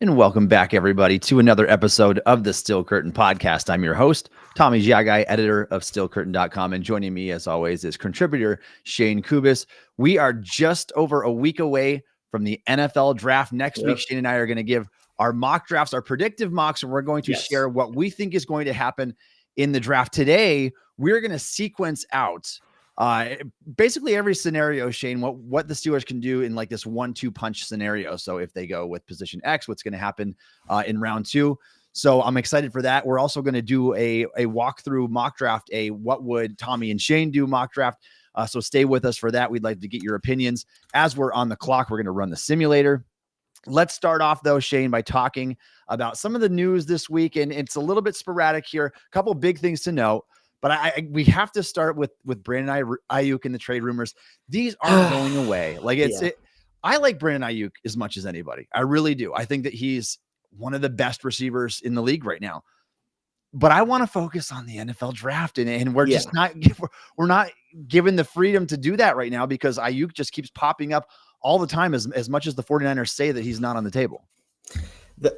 And welcome back, everybody, to another episode of the Steel Curtain Podcast. I'm your host, Tommy Jaggi, editor of SteelCurtain.com. And joining me, as always, is contributor Shayne Kubas. We are just over a week away from the NFL draft. Next week, Shayne and I are going to give our mock drafts, our predictive mocks, and we're going to share what we think is going to happen in the draft. Today, we're going to sequence out basically every scenario, Shayne, what the Steelers can do in like this 1-2 punch scenario. So if they go with position X, what's going to happen in round 2. So I'm excited for that. We're also going to do a walkthrough mock draft, what would Tommy and Shayne do mock draft. So stay with us for that. We'd like to get your opinions. As we're on the clock, we're going to run the simulator. Let's start off, though, Shayne, by talking about some of the news this week. And it's a little bit sporadic here. A couple big things to note. But we have to start with Brandon Aiyuk and the trade rumors. These aren't going away. Like I like Brandon Aiyuk as much as anybody. I really do. I think that he's one of the best receivers in the league right now. But I want to focus on the NFL draft, and we're just not given the freedom to do that right now because Aiyuk just keeps popping up all the time. As much as the 49ers say that he's not on the table.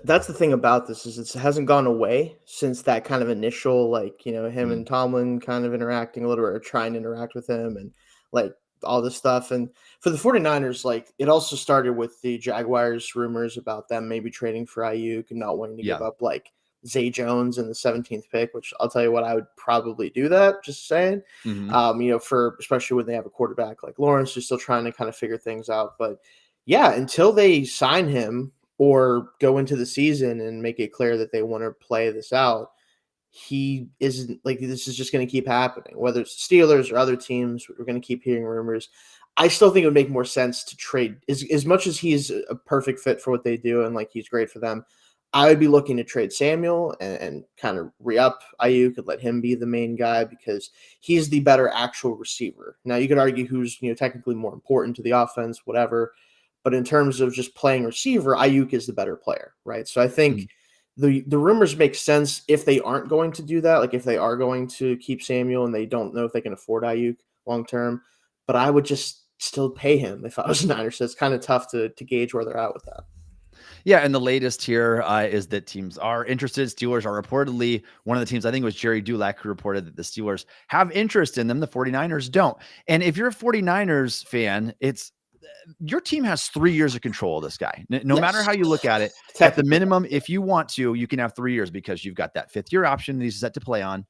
That's the thing about this is it hasn't gone away since that kind of initial, him and Tomlin kind of interacting a little bit or trying to interact with him and like all this stuff. And for the 49ers, like it also started with the Jaguars rumors about them maybe trading for Aiyuk and not wanting to give up like Zay Jones in the 17th pick, which I'll tell you what, I would probably do that, just saying, for especially when they have a quarterback like Lawrence who's still trying to kind of figure things out. But yeah, until they sign him, or go into the season and make it clear that they want to play this out, he isn't like this is just going to keep happening. Whether it's the Steelers or other teams, we're going to keep hearing rumors. I still think it would make more sense to trade as much as he's a perfect fit for what they do and like he's great for them. I would be looking to trade Samuel and kind of re-up Aiyuk and let him be the main guy because he's the better actual receiver. Now you could argue who's technically more important to the offense, whatever. But in terms of just playing receiver, Aiyuk is the better player, right? So I think the rumors make sense if they aren't going to do that, like if they are going to keep Samuel and they don't know if they can afford Aiyuk long term. But I would just still pay him if I was Niners. So it's kind of tough to gauge where they're at with that. Yeah, and the latest here is that teams are interested. Steelers are reportedly one of the teams, I think it was Jerry Dulac who reported that the Steelers have interest in them. The 49ers don't. And if you're a 49ers fan, your team has 3 years of control of this guy. No matter how you look at it, at the minimum, if you want to, you can have 3 years because you've got that 5th year option that he's set to play on.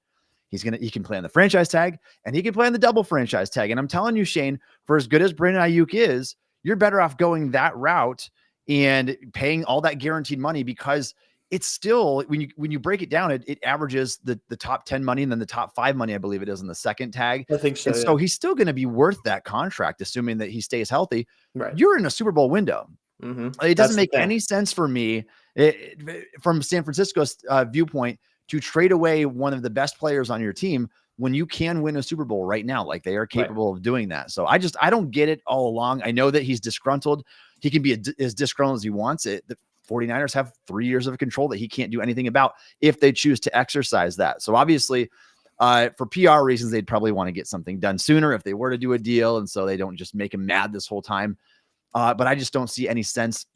He can play on the franchise tag and he can play on the double franchise tag. And I'm telling you, Shayne, for as good as Brandon Aiyuk is, you're better off going that route and paying all that guaranteed money because it's still, when you break it down, it averages the top 10 money and then the top 5 money, I believe it is, on the second tag. I think so. And so he's still going to be worth that contract, assuming that he stays healthy. Right. You're in a Super Bowl window. It doesn't make any sense for me from San Francisco's viewpoint to trade away one of the best players on your team when you can win a Super Bowl right now. Like they are capable of doing that. So I don't get it all along. I know that he's disgruntled. He can be as disgruntled as he wants it. The 49ers have 3 years of control that he can't do anything about if they choose to exercise that. So obviously for PR reasons, they'd probably want to get something done sooner if they were to do a deal. And so they don't just make him mad this whole time. But I just don't see any sense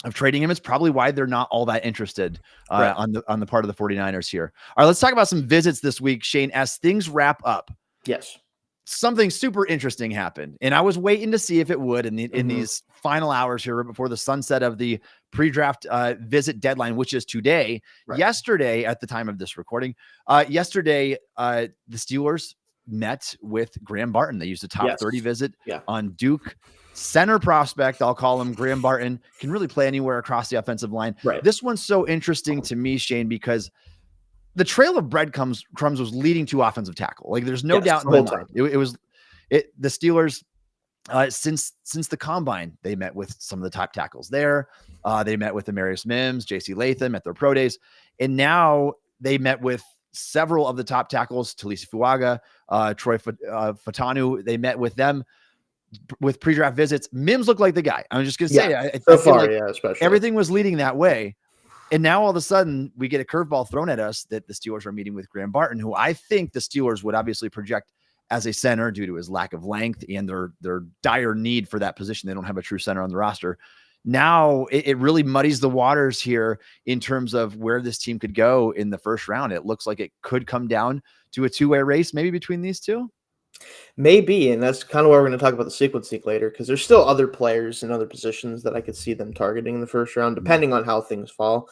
of trading him. It's probably why they're not all that interested on the part of the 49ers here. All right, let's talk about some visits this week, Shayne, as things wrap up. Yes. Something super interesting happened, and I was waiting to see if it would in these final hours here before the sunset of the pre-draft visit deadline, which is today. Yesterday, at the time of this recording, the Steelers met with Graham Barton. They used a top 30 visit on Duke. Center prospect, I'll call him. Graham Barton can really play anywhere across the offensive line. This one's so interesting to me, Shayne, because the trail of breadcrumbs was leading to offensive tackle. Like there's no doubt in my mind. The Steelers, since the combine, they met with some of the top tackles there. They met with Amarius Mims, JC Latham at their pro days. And now they met with several of the top tackles, Talisa Fuaga, Troy Fatanu. They met with them with pre-draft visits. Mims looked like the guy. I'm just going to say, I feel like especially everything was leading that way. And now all of a sudden we get a curveball thrown at us that the Steelers are meeting with Graham Barton, who I think the Steelers would obviously project as a center due to his lack of length and their dire need for that position. They don't have a true center on the roster. now it really muddies the waters here in terms of where this team could go in the first round. It looks like it could come down to a two-way race, maybe between these two. Maybe, and that's kind of why we're going to talk about the sequencing later, because there's still other players in other positions that I could see them targeting in the first round, depending on how things fall.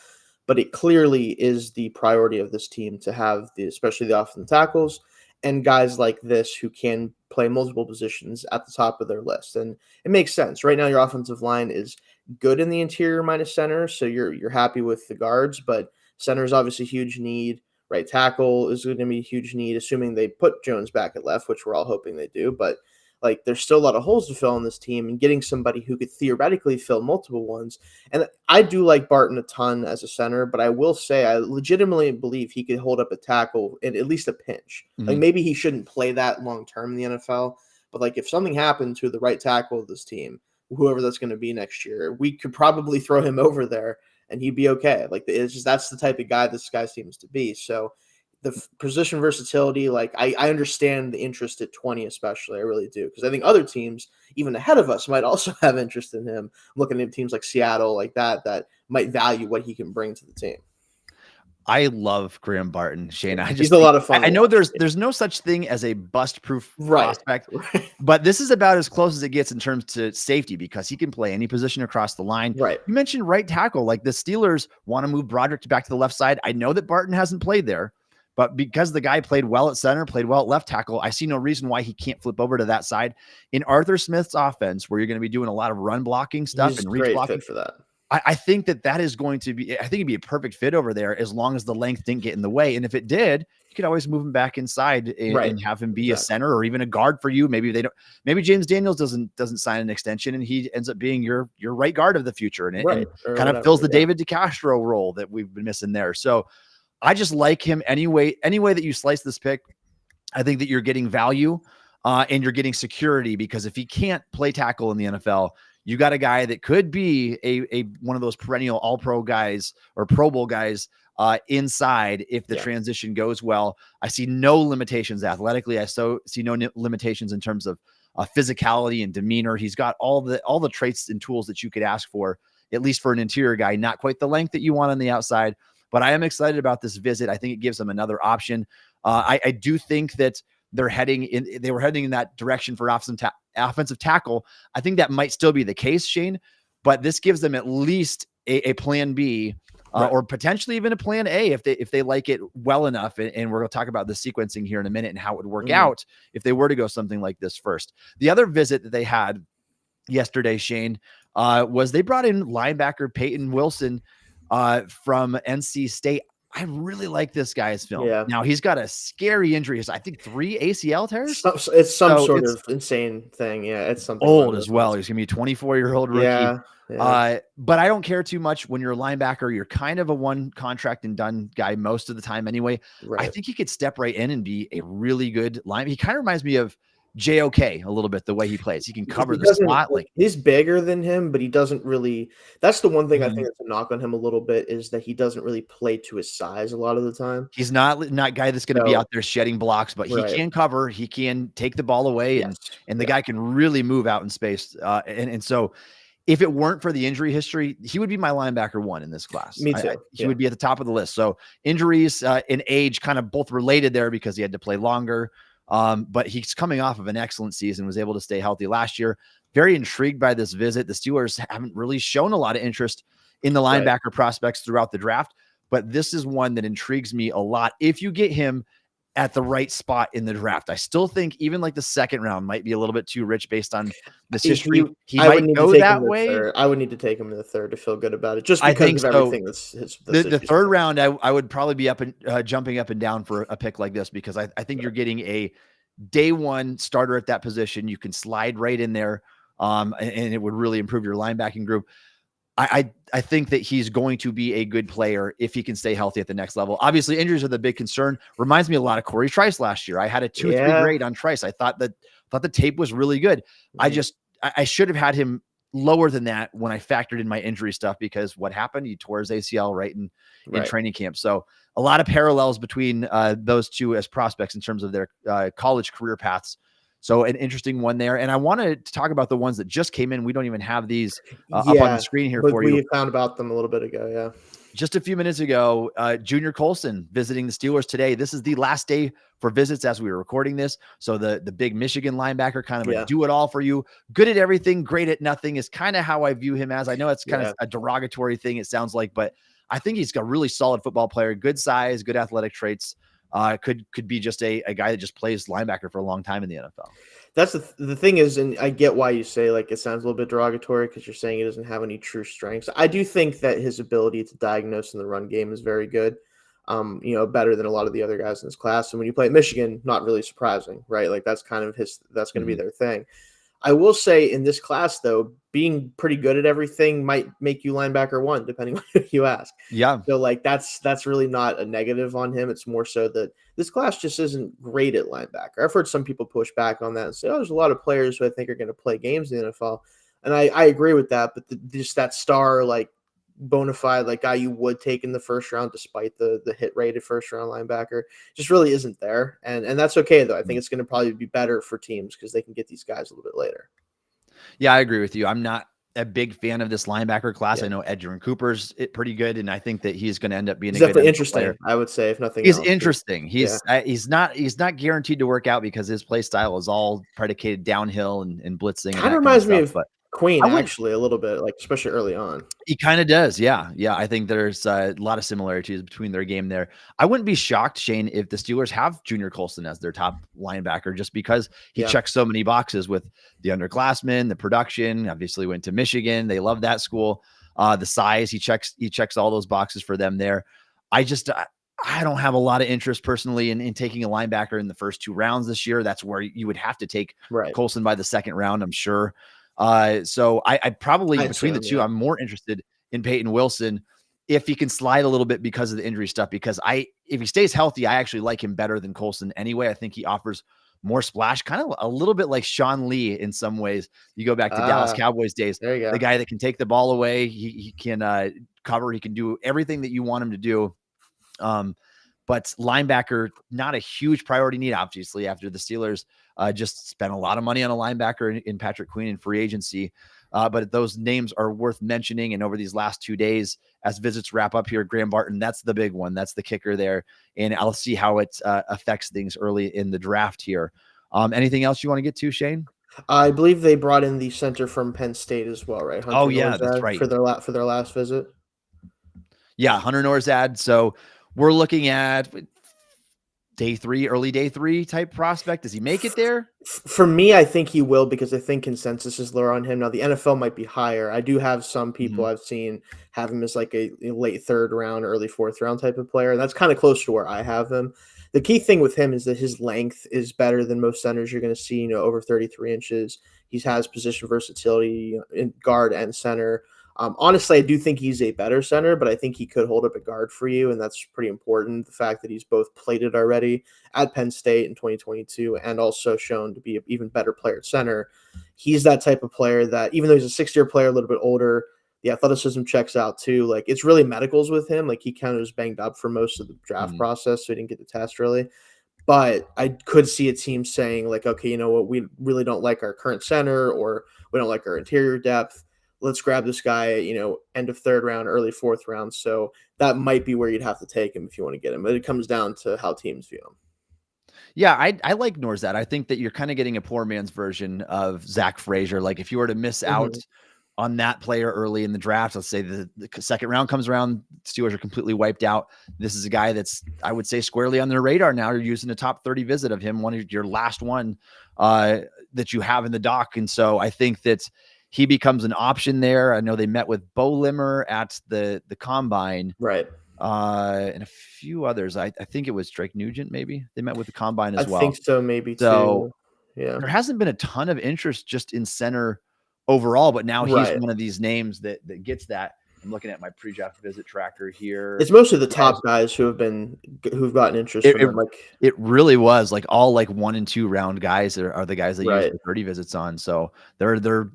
But it clearly is the priority of this team to have especially the offensive tackles and guys like this who can play multiple positions at the top of their list. And it makes sense. Right now, your offensive line is good in the interior minus center, so you're happy with the guards, but center is obviously a huge need. Right tackle is going to be a huge need, assuming they put Jones back at left, which we're all hoping they do. But like, there's still a lot of holes to fill on this team, and getting somebody who could theoretically fill multiple ones. And I do like Barton a ton as a center, but I will say I legitimately believe he could hold up a tackle in at least a pinch. Like, maybe he shouldn't play that long term in the NFL, but like, if something happened to the right tackle of this team, whoever that's going to be next year, we could probably throw him over there and he'd be okay. Like, it's just, that's the type of guy this guy seems to be. So the position versatility, like, I understand the interest at 20, especially. I really do. Because I think other teams, even ahead of us, might also have interest in him. I'm looking at teams like Seattle, like that might value what he can bring to the team. I love Graham Barton, Shayne. He's a lot of fun. I know there's no such thing as a bust-proof prospect, right. But this is about as close as it gets in terms to safety, because he can play any position across the line. Right. You mentioned right tackle. Like, the Steelers want to move Broderick back to the left side. I know that Barton hasn't played there, but because the guy played well at center, played well at left tackle, I see no reason why he can't flip over to that side. In Arthur Smith's offense, where you're going to be doing a lot of run blocking stuff, He's and reach great blocking fit for that. I think that is going to be, I think it'd be a perfect fit over there, as long as the length didn't get in the way. And if it did, you could always move him back inside and have him be a center or even a guard for you. Maybe maybe James Daniels doesn't sign an extension and he ends up being your right guard of the future. And kind of fills the David DeCastro role that we've been missing there. So I just like him any way that you slice this pick. I think that you're getting value and you're getting security, because if he can't play tackle in the NFL, you got a guy that could be a one of those perennial all-pro guys or Pro Bowl guys inside if the transition goes well. I see no limitations athletically. I see no limitations in terms of physicality and demeanor. He's got all the traits and tools that you could ask for, at least for an interior guy. Not quite the length that you want on the outside, but I am excited about this visit. I think it gives them another option. I do think that they were heading in that direction for offensive tackle. I think that might still be the case, Shayne, but this gives them at least a plan B or potentially even a plan A if they like it well enough. And we're going to talk about the sequencing here in a minute and how it would work out if they were to go something like this first. The other visit that they had yesterday, Shayne, was they brought in linebacker Peyton Wilson from NC State. I really like this guy's film. Yeah. Now, he's got a scary injury. I think 3 ACL tears. It's some sort of insane thing. Yeah, it's something old as well. He's gonna be a 24-year-old rookie. Yeah. But I don't care too much when you're a linebacker. You're kind of a one contract and done guy most of the time anyway. Right. I think he could step right in and be a really good line. He kind of reminds me of JOK a little bit, the way he plays. He can cover the slot. Like, he's bigger than him, but he doesn't really. That's the one thing I think that's a knock on him a little bit, is that he doesn't really play to his size a lot of the time. He's not guy that's going to be out there shedding blocks, but he can cover. He can take the ball away, and the guy can really move out in space. And so, if it weren't for the injury history, he would be my linebacker one in this class. Me too. He would be at the top of the list. So injuries and age kind of both related there, because he had to play longer. But he's coming off of an excellent season, was able to stay healthy last year. Very intrigued by this visit. The Steelers haven't really shown a lot of interest in the linebacker prospects throughout the draft, but this is one that intrigues me a lot if you get him at the right spot in the draft. I still think even like the second round might be a little bit too rich based on this history. He might go that way. I would need to take him in the third to feel good about it, just because of everything that's the third round. I would probably be up and jumping up and down for a pick like this, because I think you're getting a day one starter at that position. You can slide right in there, and it would really improve your linebacking group. I think that he's going to be a good player if he can stay healthy at the next level. Obviously, injuries are the big concern. Reminds me a lot of Corey Trice last year. I had a 2-3 grade on Trice. I thought the tape was really good. I should have had him lower than that when I factored in my injury stuff, because what happened? He tore his ACL right in training camp. So a lot of parallels between those two as prospects in terms of their college career paths. So an interesting one there. And I wanted to talk about the ones that just came in. We don't even have these up on the Yeah, screen here but for you. we found about them a little bit ago. Yeah. Just a few minutes ago, Junior Colson visiting the Steelers today. This is the last day for visits as we were recording this. So the big Michigan linebacker, kind of a do-it-all for you. Good at everything, great at nothing is kind of how I view him as. I know it's kind of a derogatory thing, it sounds like, but I think he's a really solid football player, good size, good athletic traits. Could be just a guy that just plays linebacker for a long time in the NFL. That's the thing is, and I get why you say like it sounds a little bit derogatory because you're saying he doesn't have any true strengths. I do think that his ability to diagnose in the run game is very good. Better than a lot of the other guys in his class. And when you play at Michigan, not really surprising, right? Like that's kind of that's going to be their thing. I will say in this class, though, being pretty good at everything might make you linebacker one, depending on who you ask. Yeah. So like that's really not a negative on him. It's more so that this class just isn't great at linebacker. I've heard some people push back on that and say, "Oh, there's a lot of players who I think are going to play games in the NFL," and I agree with that. But just that star like bona fide like guy you would take in the first round, despite the hit rated first round linebacker, just really isn't there. And that's okay though. I think it's going to probably be better for teams because they can get these guys a little bit later. Yeah, I agree with you. I'm not a big fan of this linebacker class. I know Edgerrin Cooper's pretty good, and I think that he's going to end up being definitely good interesting player. I would say, if nothing He's else. interesting. He's not guaranteed to work out because his play style is all predicated downhill and blitzing. Kind of reminds me of but Queen actually a little bit, like especially early on. He kind of does. Yeah. I think there's a lot of similarities between their game there. I wouldn't be shocked, Shayne, if the Steelers have Junior Colson as their top linebacker, just because he checks so many boxes with the underclassmen, the production. Obviously went to Michigan. They love that school. The size, he checks all those boxes for them there. I don't have a lot of interest personally in taking a linebacker in the first 2 rounds this year. That's where you would have to take Colson by the second round, I'm sure. So I probably between the two, I'm more interested in Peyton Wilson if he can slide a little bit because of the injury stuff, because if he stays healthy, I actually like him better than Colson anyway. I think he offers more splash, kind of a little bit like Sean Lee in some ways. You go back to Dallas Cowboys days, the guy that can take the ball away. He can cover. He can do everything that you want him to do. But linebacker, not a huge priority need, obviously, after the Steelers just spent a lot of money on a linebacker in Patrick Queen in free agency. But those names are worth mentioning. And over these last 2 days, as visits wrap up here, Graham Barton, that's the big one. That's the kicker there. And I'll see how it affects things early in the draft here. Anything else you want to get to, Shayne? I believe they brought in the center from Penn State as well, right? Hunter Norzad, that's right. For their last visit. Yeah, Hunter Norzad. So we're looking at early day 3 type prospect. Does he make it there? For me, I think he will, because I think consensus is lower on him. Now, the NFL might be higher. I do have some people I've seen have him as like a late 3rd round, early 4th round type of player. That's kind of close to where I have him. The key thing with him is that his length is better than most centers you're going to see, over 33 inches. He has position versatility in guard and center. Honestly, I do think he's a better center, but I think he could hold up a guard for you, and that's pretty important. The fact that he's both plated already at Penn State in 2022 and also shown to be an even better player at center. He's that type of player that, even though he's a 6-year player, a little bit older, the athleticism checks out too. Like, it's really medicals with him. Like, he kind of was banged up for most of the draft process, so he didn't get the test really. But I could see a team saying, like, okay, you know what, we really don't like our current center, or we don't like our interior depth. Let's grab this guy, end of 3rd round, early 4th round. So that might be where you'd have to take him if you want to get him. But it comes down to how teams view him. Yeah, I like Norzad. I think that you're kind of getting a poor man's version of Zach Frazier. Like, if you were to miss out on that player early in the draft, let's say the 2nd round comes around, Steelers are completely wiped out. This is a guy that's, I would say, squarely on their radar now. You're using a top 30 visit of him, one of your last one that you have in the dock. And so I think that he becomes an option there. I know they met with Bo Limmer at the combine. Right. And a few others. I think it was Drake Nugent, maybe. They met with the combine as well. I think so, maybe too. Yeah. There hasn't been a ton of interest just in center overall, but now he's one of these names that gets that. I'm looking at my pre-draft visit tracker here. It's mostly the top guys who've gotten interest from him. It really was like all 1 and 2 round guys are the guys that use the 30 visits on. So they're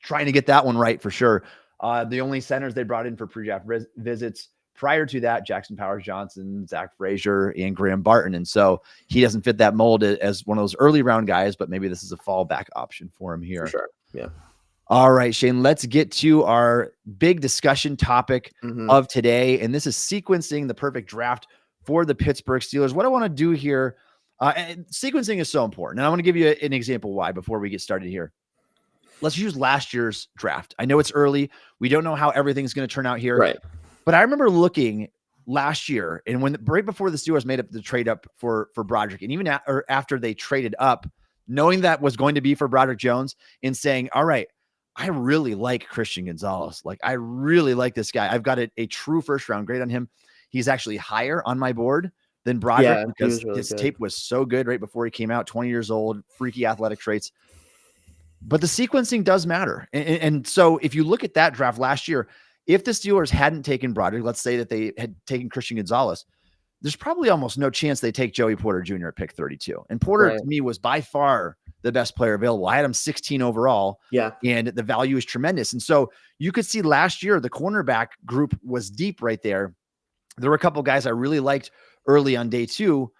trying to get that one right for sure. The only centers they brought in for pre-draft visits, prior to that, Jackson Powers Johnson, Zach Frazier, and Graham Barton. And so he doesn't fit that mold as one of those early round guys, but maybe this is a fallback option for him here. For sure. Yeah. All right, Shayne, let's get to our big discussion topic of today. And this is sequencing the perfect draft for the Pittsburgh Steelers. What I want to do here, and sequencing is so important. And I want to give you an example why before we get started here. Let's use last year's draft. I know it's early. We don't know how everything's going to turn out here. Right. But I remember looking last year, and when right before the Steelers made up the trade up for Broderick, and even after they traded up, knowing that was going to be for Broderick Jones, and saying, all right, I really like Christian Gonzalez. Like, I really like this guy. I've got a true first round grade on him. He's actually higher on my board than Broderick because really his tape was so good right before he came out, 20 years old, freaky athletic traits. But the sequencing does matter. And so if you look at that draft last year, if the Steelers hadn't taken Broderick, let's say that they had taken Christian Gonzalez, there's probably almost no chance they take Joey Porter Jr. at pick 32. And Porter, to me, was by far the best player available. I had him 16 overall. Yeah. And the value is tremendous. And so you could see last year, the cornerback group was deep right there. There were a couple guys I really liked early on day two.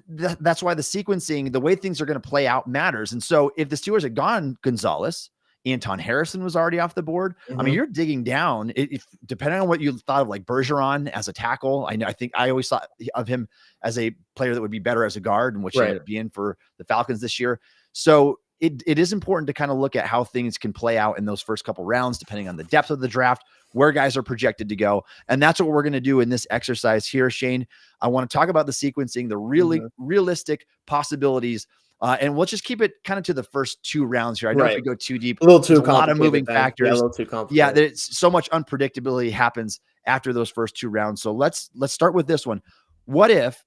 That's why the sequencing, the way things are going to play out matters. And so if the Steelers had gone Gonzalez, Anton Harrison was already off the board. I mean, you're digging down. If depending on what you thought of like Bergeron as a tackle, I think I always thought of him as a player that would be better as a guard, and which he ended up being for the Falcons this year. So it is important to kind of look at how things can play out in those first couple rounds, depending on the depth of the draft, where guys are projected to go. And that's what we're going to do in this exercise here, Shayne. I want to talk about the sequencing, the really realistic possibilities. And we'll just keep it kind of to the first two rounds here. I know if we go too deep, a little too a lot of moving factors. Yeah, a little too complicated. Yeah, there's so much unpredictability happens after those first two rounds. So let's start with this one. What if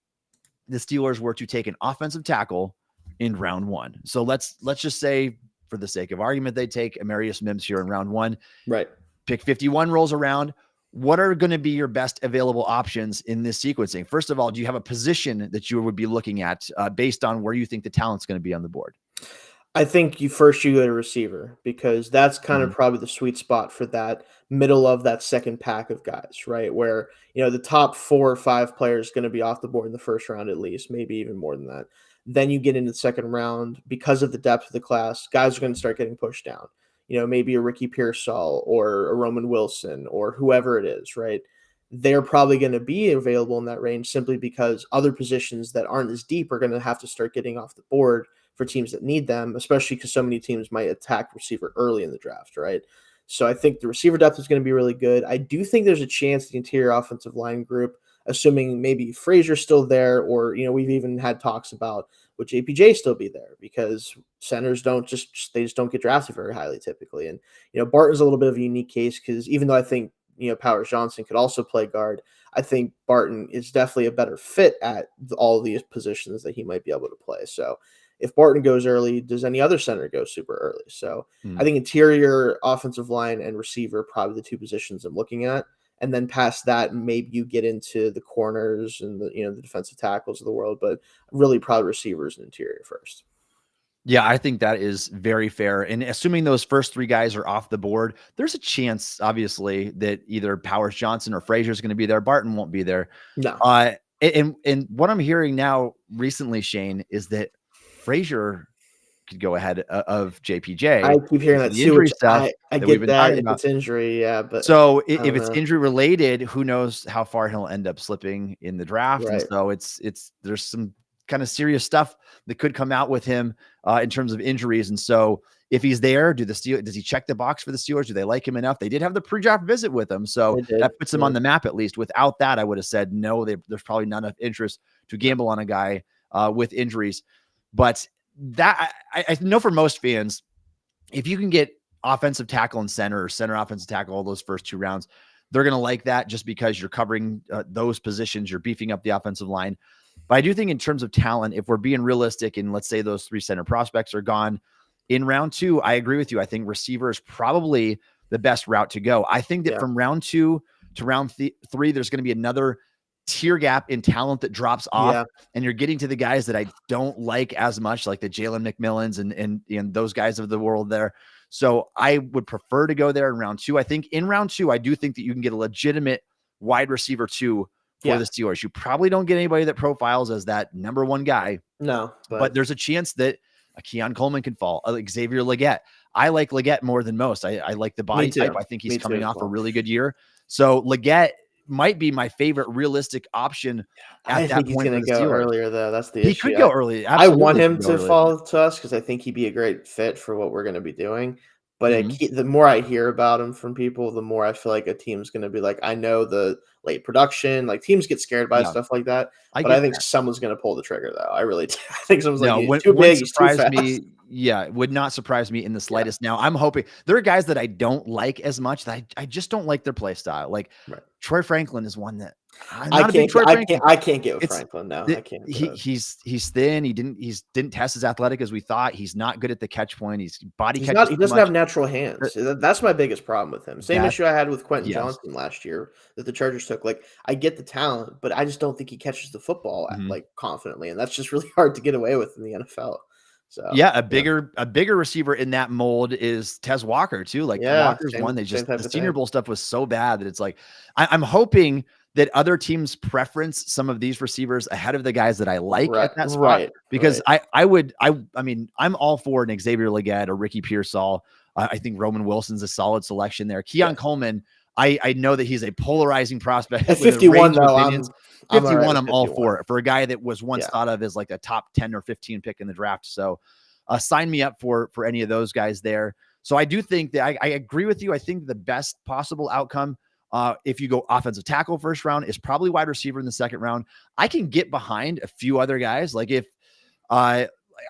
the Steelers were to take an offensive tackle in round one? So let's just say, for the sake of argument, they take Amarius Mims here in round one. Right. Pick 51 rolls around. What are going to be your best available options in this sequencing? First of all, do you have a position that you would be looking at based on where you think the talent's going to be on the board? I think you go to receiver, because that's kind of probably the sweet spot for that middle of that second pack of guys, right? Where, the top 4 or 5 players going to be off the board in the first round, at least, maybe even more than that. Then you get into the second round, because of the depth of the class, guys are going to start getting pushed down. Maybe a Ricky Pearsall or a Roman Wilson or whoever it is, right? They're probably going to be available in that range simply because other positions that aren't as deep are going to have to start getting off the board for teams that need them, especially because so many teams might attack receiver early in the draft, right? So I think the receiver depth is going to be really good. I do think there's a chance the interior offensive line group, assuming maybe Frazier's still there, or, we've even had talks about would JPJ still be there, because centers don't just don't get drafted very highly typically. And, Barton's a little bit of a unique case, because even though I think, Powers Johnson could also play guard, I think Barton is definitely a better fit at all these positions that he might be able to play. So if Barton goes early, does any other center go super early? So I think interior, offensive line, and receiver are probably the 2 positions I'm looking at. And then past that, maybe you get into the corners and the defensive tackles of the world, but really probably receivers and interior first. Yeah, I think that is very fair. And assuming those first 3 guys are off the board, there's a chance, obviously, that either Powers Johnson or Frazier is going to be there. Barton won't be there. No. And what I'm hearing now recently, Shayne, is that Frazier could go ahead of JPJ. I keep hearing that too. I get that if it's injury, but so if it's injury related, who knows how far he'll end up slipping in the draft. Right. And so there's some kind of serious stuff that could come out with him in terms of injuries. And so if he's there, does he check the box for the Steelers? Do they like him enough? They did have the pre-draft visit with him, so that puts him on the map at least. Without that, I would have said no. There's probably not enough interest to gamble on a guy with injuries. But that I know for most fans, if you can get offensive tackle and center, or center offensive tackle all those first 2 rounds, they're going to like that just because you're covering those positions. You're beefing up the offensive line. But I do think in terms of talent, if we're being realistic, and let's say those 3 center prospects are gone in round 2, I agree with you. I think receiver is probably the best route to go. I think that from round 2 to round 3, there's going to be another tier gap in talent that drops off, and you're getting to the guys that I don't like as much, like the Jalen McMillans and those guys of the world there. So I would prefer to go there in round 2. I think in round 2, I do think that you can get a legitimate wide receiver 2 for Yeah. the Steelers. You probably don't get anybody that profiles as that number 1 guy, No, but there's a chance that a Keon Coleman can fall, like Xavier Legette. I like Legette more than most. I like the body type. I think he's coming off a really good year. So Legette might be my favorite realistic option at that think he's point for going to the go Steelers. earlier, though. That's the issue. He could go early. I want Absolutely him could go to early. fall to us because I think he'd be a great fit for what we're going to be doing. But Mhm. the more I hear about him from people, the more I feel like a team's going to be like, I know the late production, like teams get scared by Yeah. stuff like that. I But I get think that. someone's going to pull the trigger, though. I really do. I think someone's No, like, he's too big, he's too surprise fast. me. Yeah, it would not surprise me in the Yeah. slightest. Now, I'm hoping there are guys that I don't like as much that I just don't like their play style. Like Right. Troy Franklin is one that I'm I not a big can't Troy I Franklin. can't I can't get with It's Franklin. No, the I can't. he's thin. He didn't test as athletic as we thought. He's not good at the catch point. He's body He's catches not. He too doesn't much. have natural hands. That's my biggest problem with him. Same That issue I had with Quentin yes. Johnson last year that the Chargers took. Like, I get the talent, but I just don't think he catches the football Mhm. like confidently, and that's just really hard to get away with in the NFL. So yeah, a bigger receiver in that mold is Tez Walker too. Like Walker's one. They just the Senior Bowl stuff was so bad that it's like I'm hoping that other teams preference some of these receivers ahead of the guys that I like at that spot. Because I mean, I'm all for an Xavier Legette or Ricky Pearsall. I think Roman Wilson's a solid selection there. Keon Coleman, I know that he's a polarizing prospect. At 51, though, I'm 51, I'm all 51. for it. For a guy that was once thought of as like a top 10 or 15 pick in the draft. So sign me up for any of those guys there. So I do think that I agree with you. I think the best possible outcome, if you go offensive tackle first round, is probably wide receiver in the second round. I can get behind a few other guys. Like if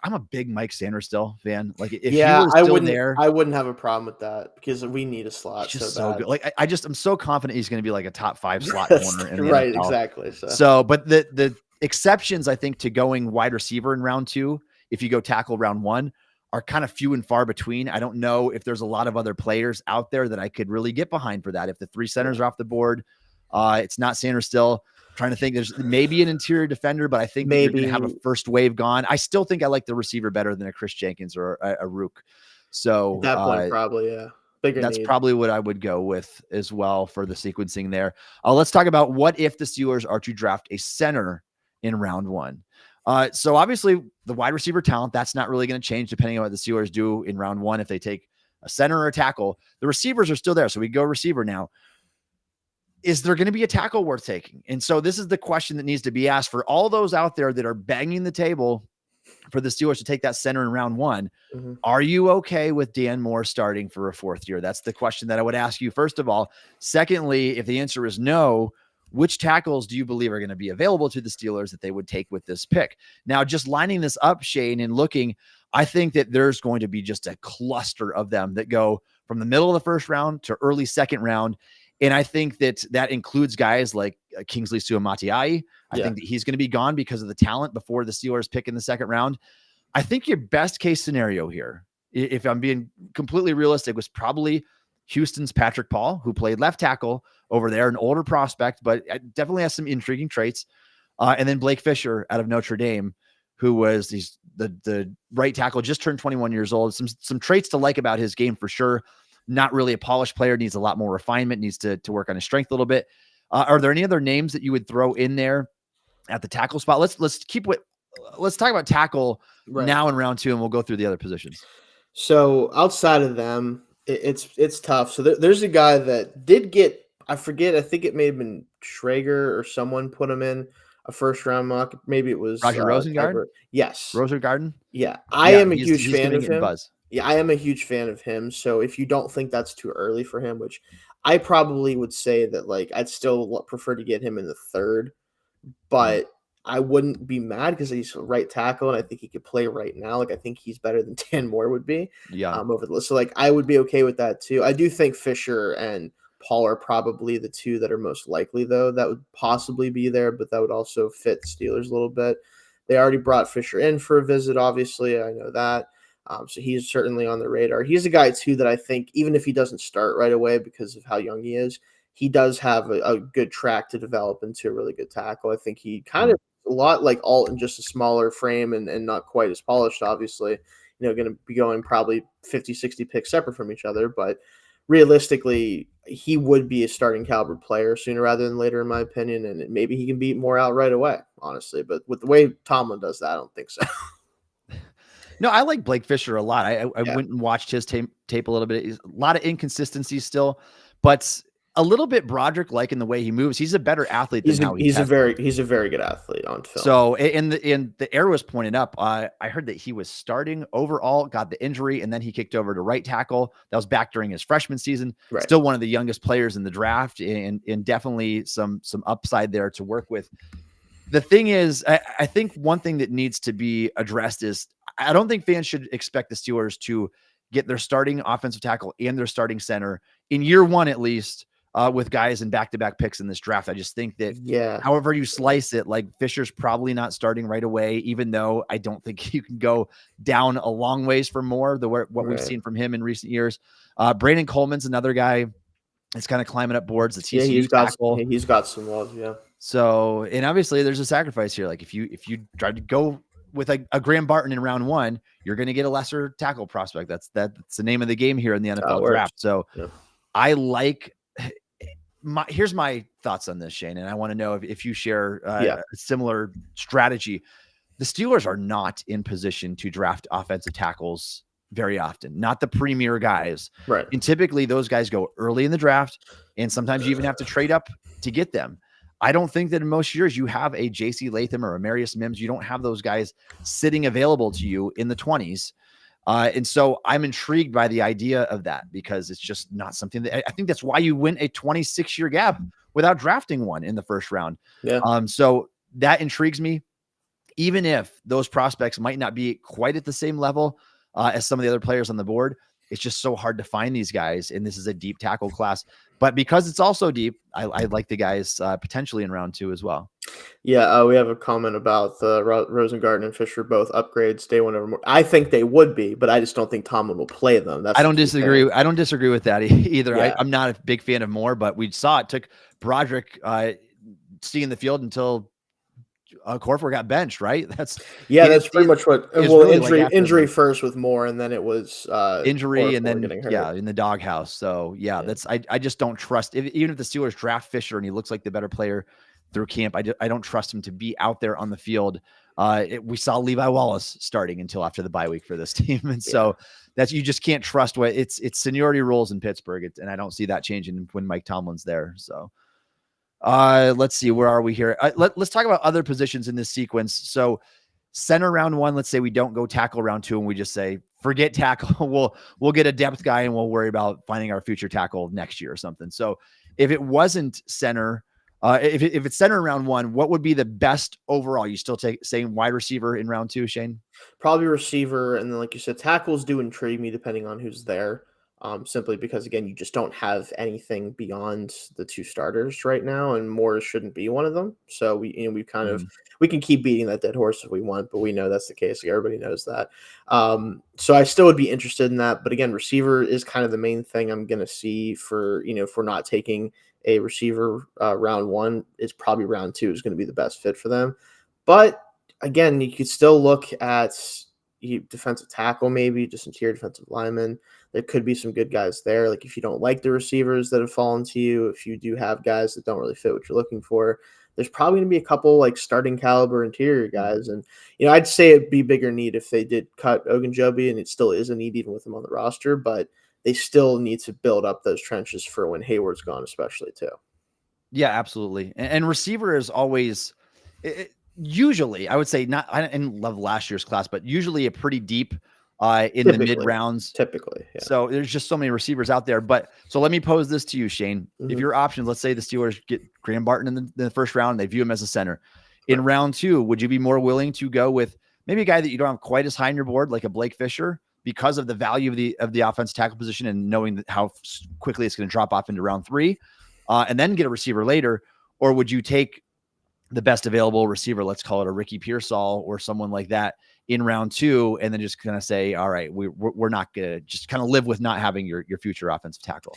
I'm a big Mike Sanders still fan. Like if he was still there, I wouldn't have a problem with that because we need a slot. He's just so good. Like I'm so confident he's going to be like a top 5 slot corner in the right, NFL. exactly. So, but the exceptions, I think, to going wide receiver in round 2, if you go tackle round 1, are kind of few and far between. I don't know if there's a lot of other players out there that I could really get behind for that. If the 3 centers are off the board, it's not Sanders still. Trying to think, there's maybe an interior defender, but I think maybe you're going to have a first wave gone. I still think I like the receiver better than a Chris Jenkins or a Rook. So at that point, probably, yeah. That's probably what I would go with as well for the sequencing there. Let's talk about what if the Steelers are to draft a center in round 1. So obviously the wide receiver talent, that's not really going to change depending on what the Steelers do in round 1. If they take a center or a tackle, the receivers are still there. So we go receiver now. Is there going to be a tackle worth taking? And so this is the question that needs to be asked for all those out there that are banging the table for the Steelers to take that center in round 1. Mm-hmm. Are you okay with Dan Moore starting for a 4th year? That's the question that I would ask you, first of all. Secondly, if the answer is no, which tackles do you believe are going to be available to the Steelers that they would take with this pick? Now, just lining this up, Shayne, and looking, I think that there's going to be just a cluster of them that go from the middle of the first round to early second round. And I think that includes guys like Kingsley Suamataia. I think that he's going to be gone because of the talent before the Steelers pick in the second round. I think your best case scenario here, if I'm being completely realistic, was probably Houston's Patrick Paul, who played left tackle over there, an older prospect, but definitely has some intriguing traits. And then Blake Fisher out of Notre Dame, who was the right tackle, just turned 21 years old. Some traits to like about his game for sure. Not really a polished player, needs a lot more refinement, needs to work on his strength a little bit. Are there any other names that you would throw in there at the tackle spot? Let's talk about tackle now in round 2, and we'll go through the other positions. So outside of them, it's tough. So there's a guy that did get, I think it may have been Schrager or someone put him in a first round mock. Maybe it was Roger Rosengard. Yes. Rosengarten. Yeah. I am a huge fan of him. Buzz. Yeah, I am a huge fan of him. So if you don't think that's too early for him, which I probably would say that, like, I'd still prefer to get him in the 3rd, but I wouldn't be mad because he's a right tackle and I think he could play right now. Like, I think he's better than Dan Moore would be. Over the list. So, like, I would be okay with that too. I do think Fisher and Paul are probably the 2 that are most likely, though, that would possibly be there, but that would also fit Steelers a little bit. They already brought Fisher in for a visit, obviously. I know that. So he's certainly on the radar. He's a guy, too, that I think, even if he doesn't start right away because of how young he is, he does have a good track to develop into a really good tackle. I think he kind of a lot like Alton, just a smaller frame and not quite as polished, obviously. Going to be going probably 50, 60 picks separate from each other. But realistically, he would be a starting caliber player sooner rather than later, in my opinion, and maybe he can beat more out right away, honestly. But with the way Tomlin does that, I don't think so. No, I like Blake Fisher a lot. I Yeah. went and watched his tape a little bit. A lot of inconsistencies still, but a little bit Broderick-like in the way he moves. He's a better athlete than how he He's a tests. very good athlete on film. So in the air was pointed up. I heard that he was starting overall, got the injury, and then he kicked over to right tackle. That was back during his freshman season. Right. Still one of the youngest players in the draft, and definitely some upside there to work with. The thing is, I think one thing that needs to be addressed is I don't think fans should expect the Steelers to get their starting offensive tackle and their starting center in year one, at least, with guys in back-to-back picks in this draft. I just think that however you slice it, like Fisher's probably not starting right away, even though I don't think you can go down a long ways for more what we've seen from him in recent years. Brandon Coleman's another guy that's kind of climbing up boards. The TCU tackle. He's got some love, yeah. So, and obviously there's a sacrifice here. Like if you try to go with a Graham Barton in round one, you're going to get a lesser tackle prospect. That's the name of the game here in the NFL draft. So I like, here's my thoughts on this, Shayne. And I want to know if you share a similar strategy. The Steelers are not in position to draft offensive tackles very often, not the premier guys. Right. And typically those guys go early in the draft. And sometimes you even have to trade up to get them. I don't think that in most years you have a JC Latham or a Marius Mims. You don't have those guys sitting available to you in the 20s. And so I'm intrigued by the idea of that because it's just not something that I think that's why you went a 26-year gap without drafting one in the first round. Yeah. So that intrigues me, even if those prospects might not be quite at the same level as some of the other players on the board. It's just so hard to find these guys. And this is a deep tackle class, but because it's also deep, I like the guys potentially in round two as well. Yeah. We have a comment about the Rosengarten and Fisher, both upgrades day one over more. I think they would be, but I just don't think Tomlin will play them. I don't disagree. I don't disagree with that either. Yeah. I'm not a big fan of Moore, but we saw it took Broderick seeing the field until Corfer got benched, right? That's pretty much what. Well, really injury first with Moore, and then it was injury, Corfer and then in the doghouse. So that's I just don't trust. Even if the Steelers draft Fisher and he looks like the better player through camp, I don't trust him to be out there on the field. We saw Levi Wallace starting until after the bye week for this team, and so that's you just can't trust what it's seniority rules in Pittsburgh, and I don't see that changing when Mike Tomlin's there. So. Let's see, where are we here? Let's talk about other positions in this sequence. So center round one, let's say we don't go tackle round two and we just say, forget tackle. We'll get a depth guy and we'll worry about finding our future tackle next year or something. So if it wasn't center, if it's center in round one, what would be the best overall? You still saying wide receiver in round two, Shayne? Probably receiver. And then, like you said, tackles do intrigue me depending on who's there. Simply because, again, you just don't have anything beyond the two starters right now, and Moore shouldn't be one of them. So we can keep beating that dead horse if we want, but we know that's the case. Everybody knows that. So I still would be interested in that. But again, receiver is kind of the main thing I'm going to see for, if we're not taking a receiver round one, it's probably round two is going to be the best fit for them. But again, you could still look at defensive tackle, maybe just interior defensive lineman. There could be some good guys there. Like if you don't like the receivers that have fallen to you, if you do have guys that don't really fit what you're looking for, there's probably going to be a couple like starting caliber interior guys. And, I'd say it'd be bigger need if they did cut Ogunjobi, and it still is a need even with him on the roster, but they still need to build up those trenches for when Hayward's gone, especially too. Yeah, absolutely. And receiver is always usually, I would say not, I didn't love last year's class, but usually a pretty deep in the mid rounds. Typically. Yeah. So there's just so many receivers out there. But so let me pose this to you, Shayne. Mm-hmm. If your options, let's say the Steelers get Graham Barton in the first round, they view him as a center. In round two, would you be more willing to go with maybe a guy that you don't have quite as high on your board, like a Blake Fisher, because of the value of the offensive tackle position and knowing that how quickly it's going to drop off into round three, and then get a receiver later? Or would you take the best available receiver, let's call it a Ricky Pearsall or someone like that, in round two, and then just kind of say, all right, we're not going to just kind of live with not having your future offensive tackle?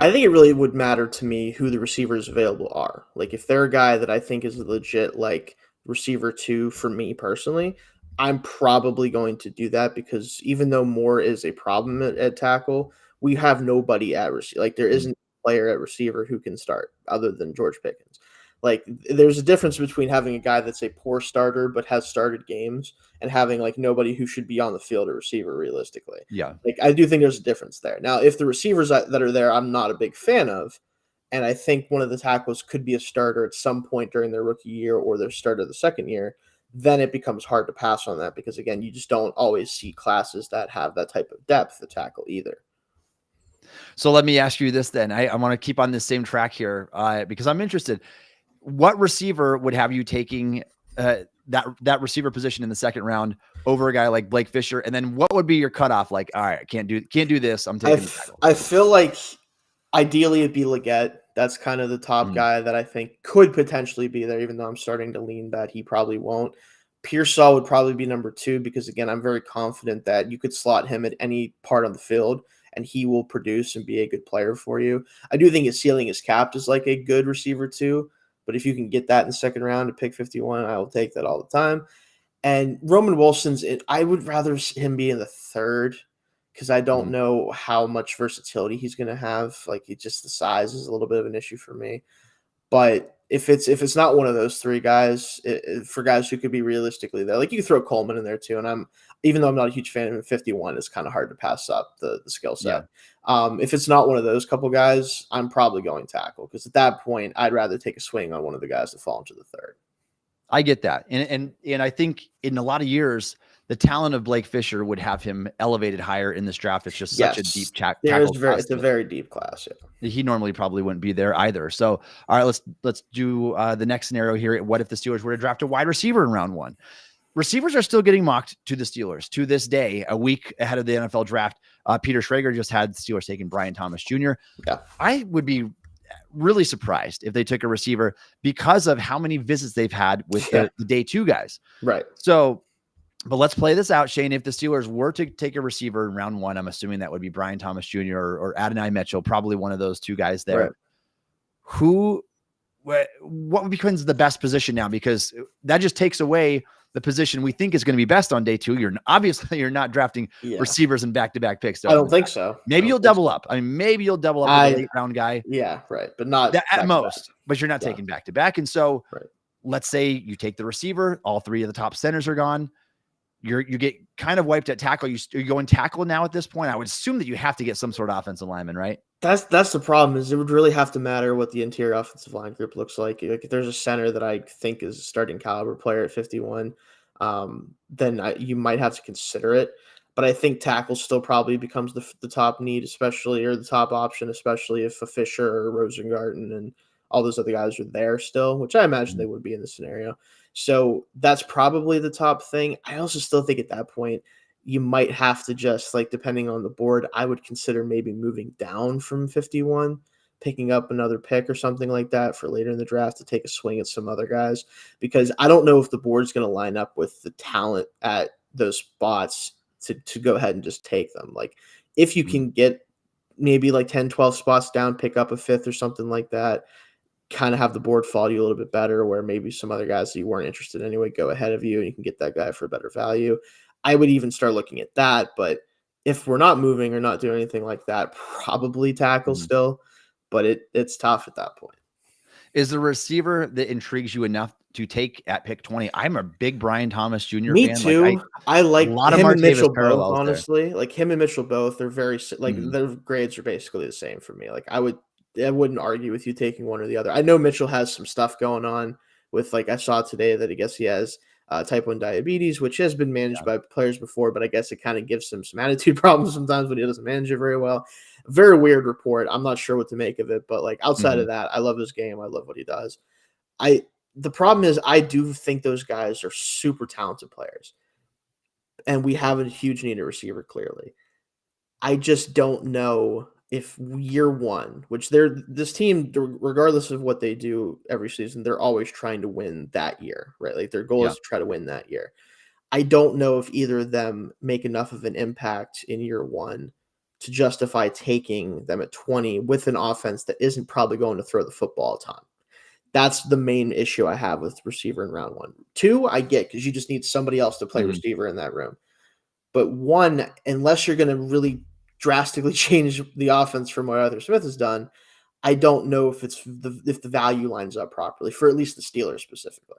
I think it really would matter to me who the receivers available are. Like if they're a guy that I think is a legit like receiver two for me personally, I'm probably going to do that, because even though Moore is a problem at tackle, we have nobody at receiver. Like there isn't player at receiver who can start other than George Pickens. Like, there's a difference between having a guy that's a poor starter but has started games and having like nobody who should be on the field at receiver realistically. Yeah. Like, I do think there's a difference there. Now, if the receivers that are there, I'm not a big fan of, and I think one of the tackles could be a starter at some point during their rookie year or their start of the second year, then it becomes hard to pass on that because, again, you just don't always see classes that have that type of depth to tackle either. So let me ask you this then. I want to keep on this same track here because I'm interested. What receiver would have you taking that receiver position in the second round over a guy like Blake Fisher? And then what would be your cutoff? Like, all right, can't do this. I'm taking the tackle. I feel like ideally it'd be Leggett. That's kind of the top guy that I think could potentially be there, even though I'm starting to lean that he probably won't. Pearsall would probably be number 2 because, again, I'm very confident that you could slot him at any part on the field and he will produce and be a good player for you. I do think his ceiling is capped as like a good receiver too, but if you can get that in the second round to pick 51, I will take that all the time. And Roman Wilson's, I would rather him be in the third because I don't know how much versatility he's going to have. Like, just the size is a little bit of an issue for me. But if it's not one of those 3 guys, for guys who could be realistically there, like you throw Coleman in there too. And even though I'm not a huge fan of him, 51 is kind of hard to pass up the skill set. Yeah. If it's not one of those couple guys, I'm probably going tackle because at that point, I'd rather take a swing on one of the guys that fall into the third. I get that. And I think in a lot of years, the talent of Blake Fisher would have him elevated higher in this draft. It's just such a deep tackle class. It's a very deep class. Yeah. He normally probably wouldn't be there either. So, all right, let's do the next scenario here. What if the Steelers were to draft a wide receiver in round 1? Receivers are still getting mocked to the Steelers to this day, a week ahead of the NFL draft. Peter Schrager just had the Steelers taking Brian Thomas Jr. Yeah. I would be really surprised if they took a receiver because of how many visits they've had with the day 2 guys. Right. So, but let's play this out, Shayne. If the Steelers were to take a receiver in round 1, I'm assuming that would be Brian Thomas Jr. or Adonai Mitchell, probably one of those 2 guys there. Right. What becomes the best position now? Because that just takes away the position we think is going to be best on day 2. You're not drafting receivers in back-to-back picks. I don't think so. Maybe you'll double up. I mean, maybe you'll double up with a late-round guy. Yeah, right. But not at most. But you're not taking back-to-back. And so let's say you take the receiver. All 3 of the top centers are gone. You get kind of wiped at tackle. You're going tackle now at this point. I would assume that you have to get some sort of offensive lineman, right? That's the problem. Is it would really have to matter what the interior offensive line group looks like. Like, if there's a center that I think is a starting caliber player at 51, then you might have to consider it. But I think tackle still probably becomes the top need, especially, or the top option, especially if a Fisher or Rosengarten and all those other guys are there still, which I imagine they would be in the scenario. So that's probably the top thing. I also still think at that point, you might have to just, like, depending on the board, I would consider maybe moving down from 51, picking up another pick or something like that for later in the draft to take a swing at some other guys, because I don't know if the board's going to line up with the talent at those spots to go ahead and just take them. Like, if you can get maybe like 10, 12 spots down, pick up a 5th or something like that, kind of have the board follow you a little bit better, where maybe some other guys that you weren't interested in anyway go ahead of you and you can get that guy for a better value. I would even start looking at that. But if we're not moving or not doing anything like that, probably tackle still, but it's tough at that point. Is the receiver that intrigues you enough to take at pick 20? I'm a big Brian Thomas Jr. Me fan. too. I like a lot him of and Mitchell both, parallels honestly. Like, him and Mitchell both, they're very, like, their grades are basically the same for me. Like, I wouldn't argue with you taking one or the other. I know Mitchell has some stuff going on with, like, I saw today that I guess he has type 1 diabetes, which has been managed by players before, but I guess it kind of gives him some attitude problems sometimes when he doesn't manage it very well. Very weird report. I'm not sure what to make of it, but, like, outside of that, I love his game. I love what he does. The problem is I do think those guys are super talented players, and we have a huge need at receiver, clearly. I just don't know if year 1, which this team, regardless of what they do every season, they're always trying to win that year, right? Like, their goal is to try to win that year. I don't know if either of them make enough of an impact in year 1 to justify taking them at 20 with an offense that isn't probably going to throw the football a ton. That's the main issue I have with receiver in round 1. 2, I get, because you just need somebody else to play receiver in that room. But 1, unless you're going to really drastically change the offense from what Arthur Smith has done, I don't know if if the value lines up properly for at least the Steelers specifically.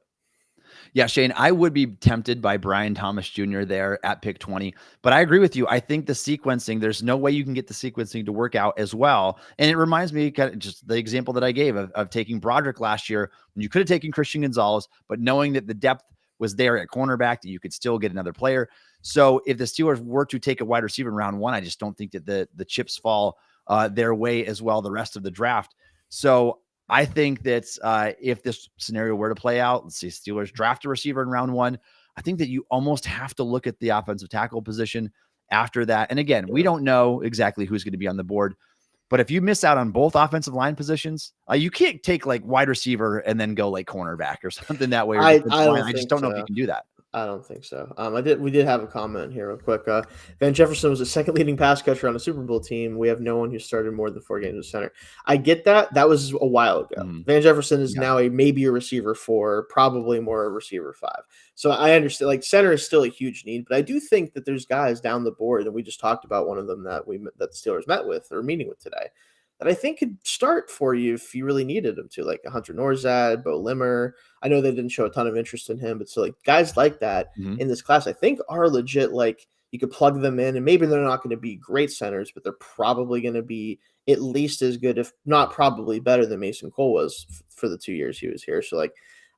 Yeah, Shayne, I would be tempted by Brian Thomas Jr. there at pick 20, but I agree with you. I think the sequencing, there's no way you can get the sequencing to work out as well. And it reminds me kind of just the example that I gave of taking Broderick last year when you could have taken Christian Gonzalez, but knowing that the depth was there at cornerback, that you could still get another player. So if the Steelers were to take a wide receiver in round 1, I just don't think that the chips fall their way as well the rest of the draft. So I think that if this scenario were to play out, let's see, Steelers draft a receiver in round 1. I think that you almost have to look at the offensive tackle position after that. And again, we don't know exactly who's going to be on the board, but if you miss out on both offensive line positions, you can't take like wide receiver and then go like cornerback or something that way. Or I just don't know if you can do that. I don't think so. We did have a comment here real quick. Van Jefferson was the second leading pass catcher on a Super Bowl team. We have no one who started more than 4 games as center. I get that. That was a while ago. Van Jefferson is now maybe a receiver 4, probably more a receiver 5. So I understand, like, center is still a huge need, but I do think that there's guys down the board, and we just talked about one of them that the Steelers met with or meeting with today, that I think could start for you if you really needed them to, like Hunter Norzad, Bo Limmer. I know they didn't show a ton of interest in him, but so like guys like that in this class, I think are legit. Like you could plug them in, and maybe they're not going to be great centers, but they're probably going to be at least as good, if not probably better than Mason Cole was for the 2 years he was here. So like,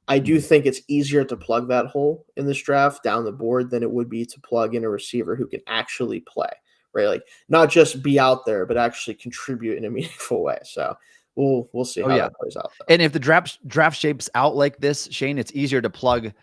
I do think it's easier to plug that hole in this draft down the board than it would be to plug in a receiver who can actually play. Right, like not just be out there, but actually contribute in a meaningful way. So we'll see how that plays out. Though. And if the draft shapes out like this, Shayne, it's easier to plug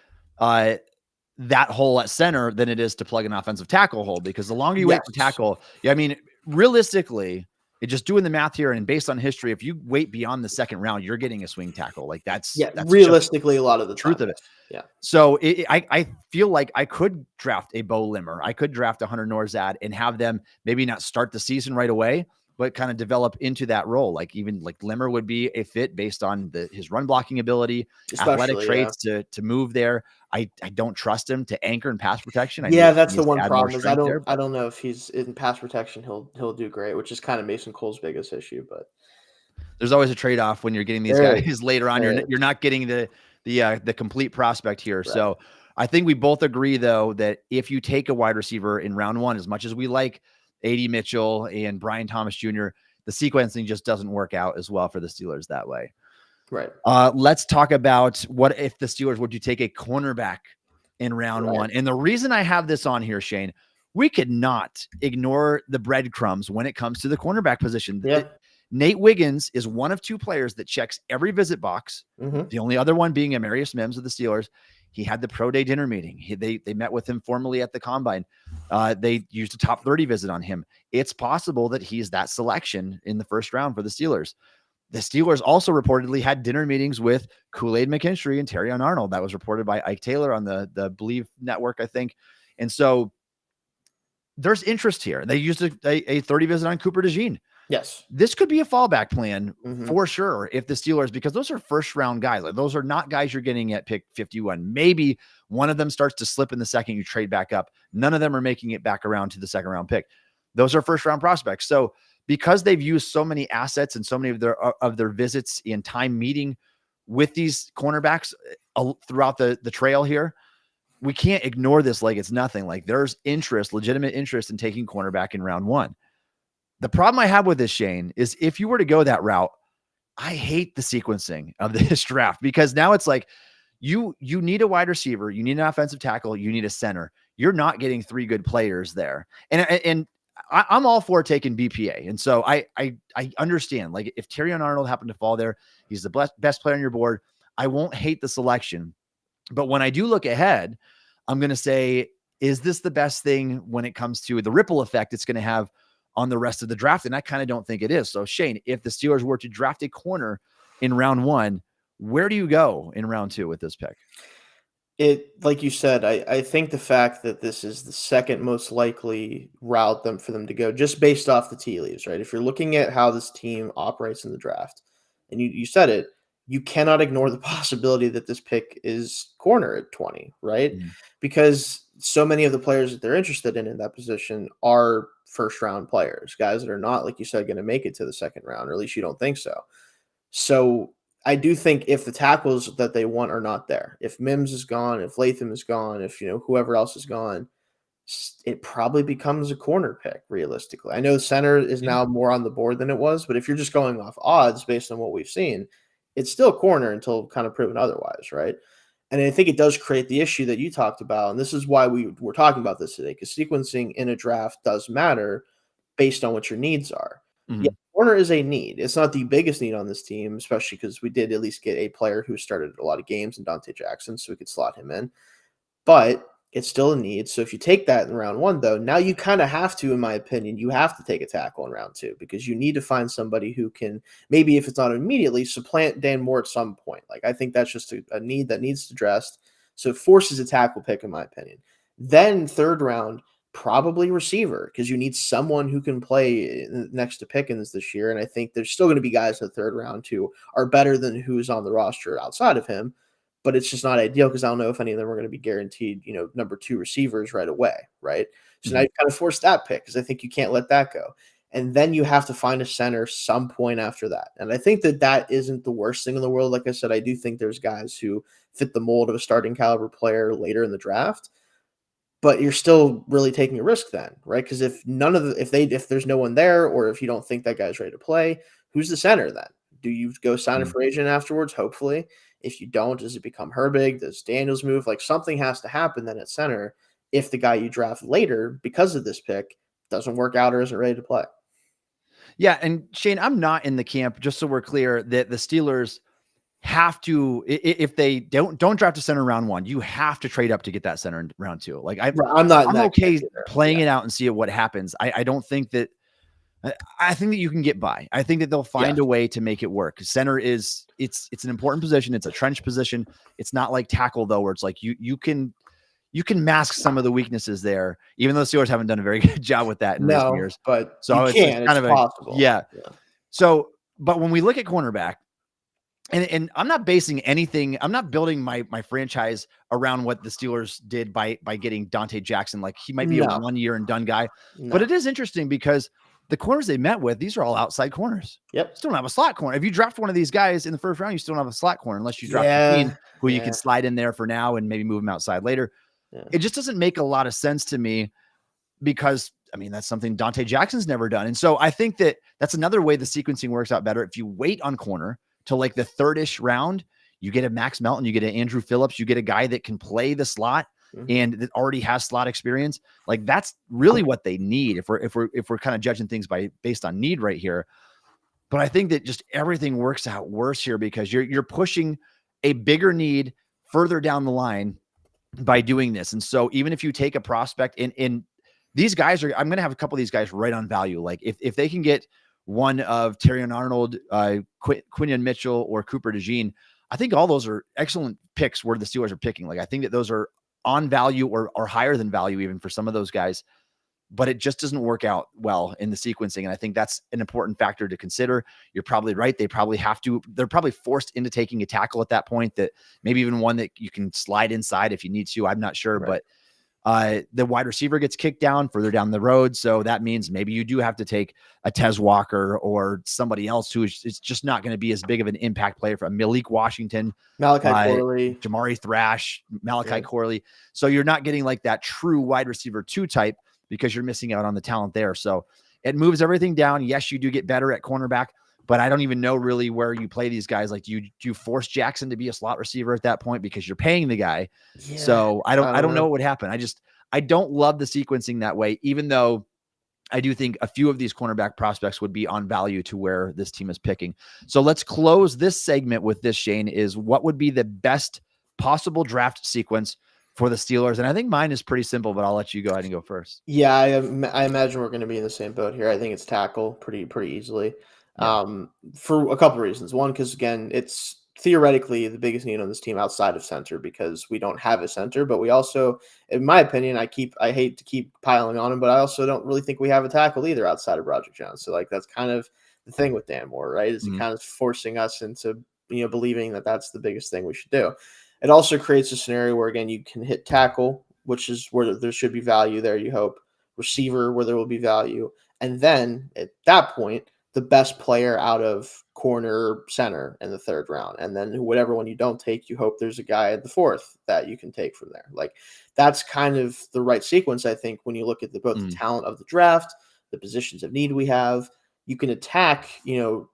that hole at center than it is to plug an offensive tackle hole, because the longer you wait to tackle, I mean, realistically, just doing the math here and based on history, if you wait beyond the second round, you're getting a swing tackle. Like that's realistically a lot of the truth of it. Yeah. So I feel like I could draft a Bo Limmer. I could draft a Hunter Norzad and have them maybe not start the season right away, but kind of develop into that role. Like even like Limmer would be a fit based on his run blocking ability, athletic traits to move there. I don't trust him to anchor in pass protection. That's the one problem is I don't know if he's in pass protection. He'll do great, which is kind of Mason Cole's biggest issue. But there's always a trade-off when you're getting these guys later on. You're not getting the complete prospect here. Right. So I think we both agree though that if you take a wide receiver in round 1, as much as we like A.D. Mitchell and Brian Thomas Jr., the sequencing just doesn't work out as well for the Steelers that way. Right. Let's talk about what if the Steelers were to take a cornerback in round 1. And the reason I have this on here, Shayne, we could not ignore the breadcrumbs when it comes to the cornerback position. Yeah. Nate Wiggins is one of 2 players that checks every visit box. The only other one being Amarius Mims of the Steelers. He had the pro day dinner meeting. They met with him formally at the combine. They used a top 30 visit on him. It's possible that he's that selection in the first round for the Steelers. The Steelers also reportedly had dinner meetings with Kool-Aid McKinstry and Terrion Arnold. That was reported by Ike Taylor on the Believe network, I think. And so there's interest here. They used a 30 visit on Cooper DeJean. Yes. This could be a fallback plan for sure if the Steelers, because those are first round guys. Like those are not guys you're getting at pick 51. Maybe one of them starts to slip in the second, you trade back up. None of them are making it back around to the second round pick. Those are first round prospects. So because they've used so many assets and so many of their visits in time meeting with these cornerbacks throughout the trail here, we can't ignore this like it's nothing. Like there's legitimate interest in taking cornerback in round 1. The problem I have with this, Shayne, is if you were to go that route, I hate the sequencing of this draft, because now it's like you need a wide receiver, you need an offensive tackle, you need a center. You're not getting 3 good players there. And I'm all for taking BPA. And so I understand, like if Terrion Arnold happened to fall there, he's the best player on your board. I won't hate the selection. But when I do look ahead, I'm going to say, is this the best thing when it comes to the ripple effect it's going to have on the rest of the draft? And I kind of don't think it is. So Shayne, if the Steelers were to draft a corner in round 1, where do you go in round 2 with this pick? Like you said, I think the fact that this is the second most likely route for them to go, just based off the tea leaves, right? If you're looking at how this team operates in the draft, and you said it, you cannot ignore the possibility that this pick is corner at 20, right? Because so many of the players that they're interested in that position are first round players, guys that are not, like you said, going to make it to the second round, or at least you don't think so. So I do think if the tackles that they want are not there, if Mims is gone, if Latham is gone, if whoever else is gone, it probably becomes a corner pick realistically. I know center is now more on the board than it was, but if you're just going off odds based on what we've seen, it's still corner until kind of proven otherwise, right? And I think it does create the issue that you talked about, and this is why we were talking about this today, because sequencing in a draft does matter based on what your needs are. Yeah, Mhm. corner is a need. It's not the biggest need on this team, especially because we did at least get a player who started a lot of games in Dante Jackson, so we could slot him in. But it's still a need. So if you take that in round one, though, now you kind of have to, in my opinion, you have to take a tackle in round two because you need to find somebody who can, maybe if it's not immediately, supplant Dan Moore at some point. Like, I think that's just a need that needs to address. So it forces a tackle pick, in my opinion. Then third round, probably receiver because you need someone who can play next to Pickens this year. And I think there's still going to be guys in the third round who are better than who's on the roster outside of him. But it's just not ideal because I don't know if any of them are going to be guaranteed, number two receivers right away, right? So now you kind of force that pick because I think you can't let that go. And then you have to find a center some point after that. And I think that isn't the worst thing in the world. Like I said, I do think there's guys who fit the mold of a starting caliber player later in the draft. But you're still really taking a risk then, right? Because if there's no one there, or if you don't think that guy's ready to play, who's the center then? Do you go sign a free agent afterwards? Hopefully. If you don't, does it become Herbig? Does Daniels move? Like something has to happen then at center if the guy you draft later because of this pick doesn't work out or isn't ready to play. Yeah, and Shayne, I'm not in the camp, just so we're clear, that the Steelers have to, if they don't draft a center round one, you have to trade up to get that center in round two. Like I'm not. I'm okay playing it out and see what happens. I don't think that. I think that you can get by. I think that they'll find a way to make it work. Center it's an important position. It's a trench position. It's not like tackle though, where it's like you can mask some of the weaknesses there, even though the Steelers haven't done a very good job with that in recent years. But so it's kind of possible. Yeah. So, but when we look at cornerback, and I'm not basing anything, I'm not building my franchise around what the Steelers did by getting Dante Jackson. Like he might be a 1 year and done guy, but it is interesting because the corners they met with, these are all outside corners. Yep. Still don't have a slot corner. If you draft one of these guys in the first round, you still don't have a slot corner unless you draft a team who you can slide in there for now and maybe move him outside later. It just doesn't make a lot of sense to me because that's something Dante Jackson's never done. And so I think that's another way the sequencing works out better. If you wait on corner to like the third-ish round, you get a Max Melton, you get an Andrew Phillips, you get a guy that can play the slot and that already has slot experience. Like that's really what they need if we're kind of judging things based on need right here. But I think that just everything works out worse here because you're pushing a bigger need further down the line by doing this. And so even if you take a prospect in these guys I'm going to have a couple of these guys right on value. Like if they can get one of Terrion Arnold, Quinion Mitchell, or Cooper DeJean, I think all those are excellent picks where the Steelers are picking. Like I think that those are on value or higher than value even for some of those guys, but it just doesn't work out well in the sequencing. And I think that's an important factor to consider. You're probably right. They're probably forced into taking a tackle at that point, that maybe even one that you can slide inside if you need to. I'm not sure, but the wide receiver gets kicked down further down the road. So that means maybe you do have to take a Tez Walker or somebody else who is just not going to be as big of an impact player from Malik Washington, Malachi Corley, Jamari Thrash, Malachi Corley. So you're not getting like that true wide receiver 2 type because you're missing out on the talent there. So it moves everything down. Yes, you do get better at cornerback, but I don't even know really where you play these guys. Like, do you force Jackson to be a slot receiver at that point because you're paying the guy? Yeah, so I don't know what would happen. I don't love the sequencing that way, even though I do think a few of these cornerback prospects would be on value to where this team is picking. So let's close this segment with this, Shayne, is what would be the best possible draft sequence for the Steelers? And I think mine is pretty simple, but I'll let you go ahead and go first. Yeah, I imagine we're going to be in the same boat here. I think it's tackle pretty easily. For a couple of reasons. One, because again, it's theoretically the biggest need on this team outside of center because we don't have a center, but we also, in my opinion, I hate to keep piling on him, but I also don't really think we have a tackle either outside of Roger Jones. So like, that's kind of the thing with Dan Moore, right? Is he kind of forcing us into, believing that that's the biggest thing we should do. It also creates a scenario where, again, you can hit tackle which is where there should be value there, you hope. Receiver, where there will be value. And then at that point, the best player out of corner, center in the third round. And then whatever one you don't take, you hope there's a guy at the fourth that you can take from there. Like, that's kind of the right sequence, I think, when you look at both the talent of the draft, the positions of need we have. You can attack,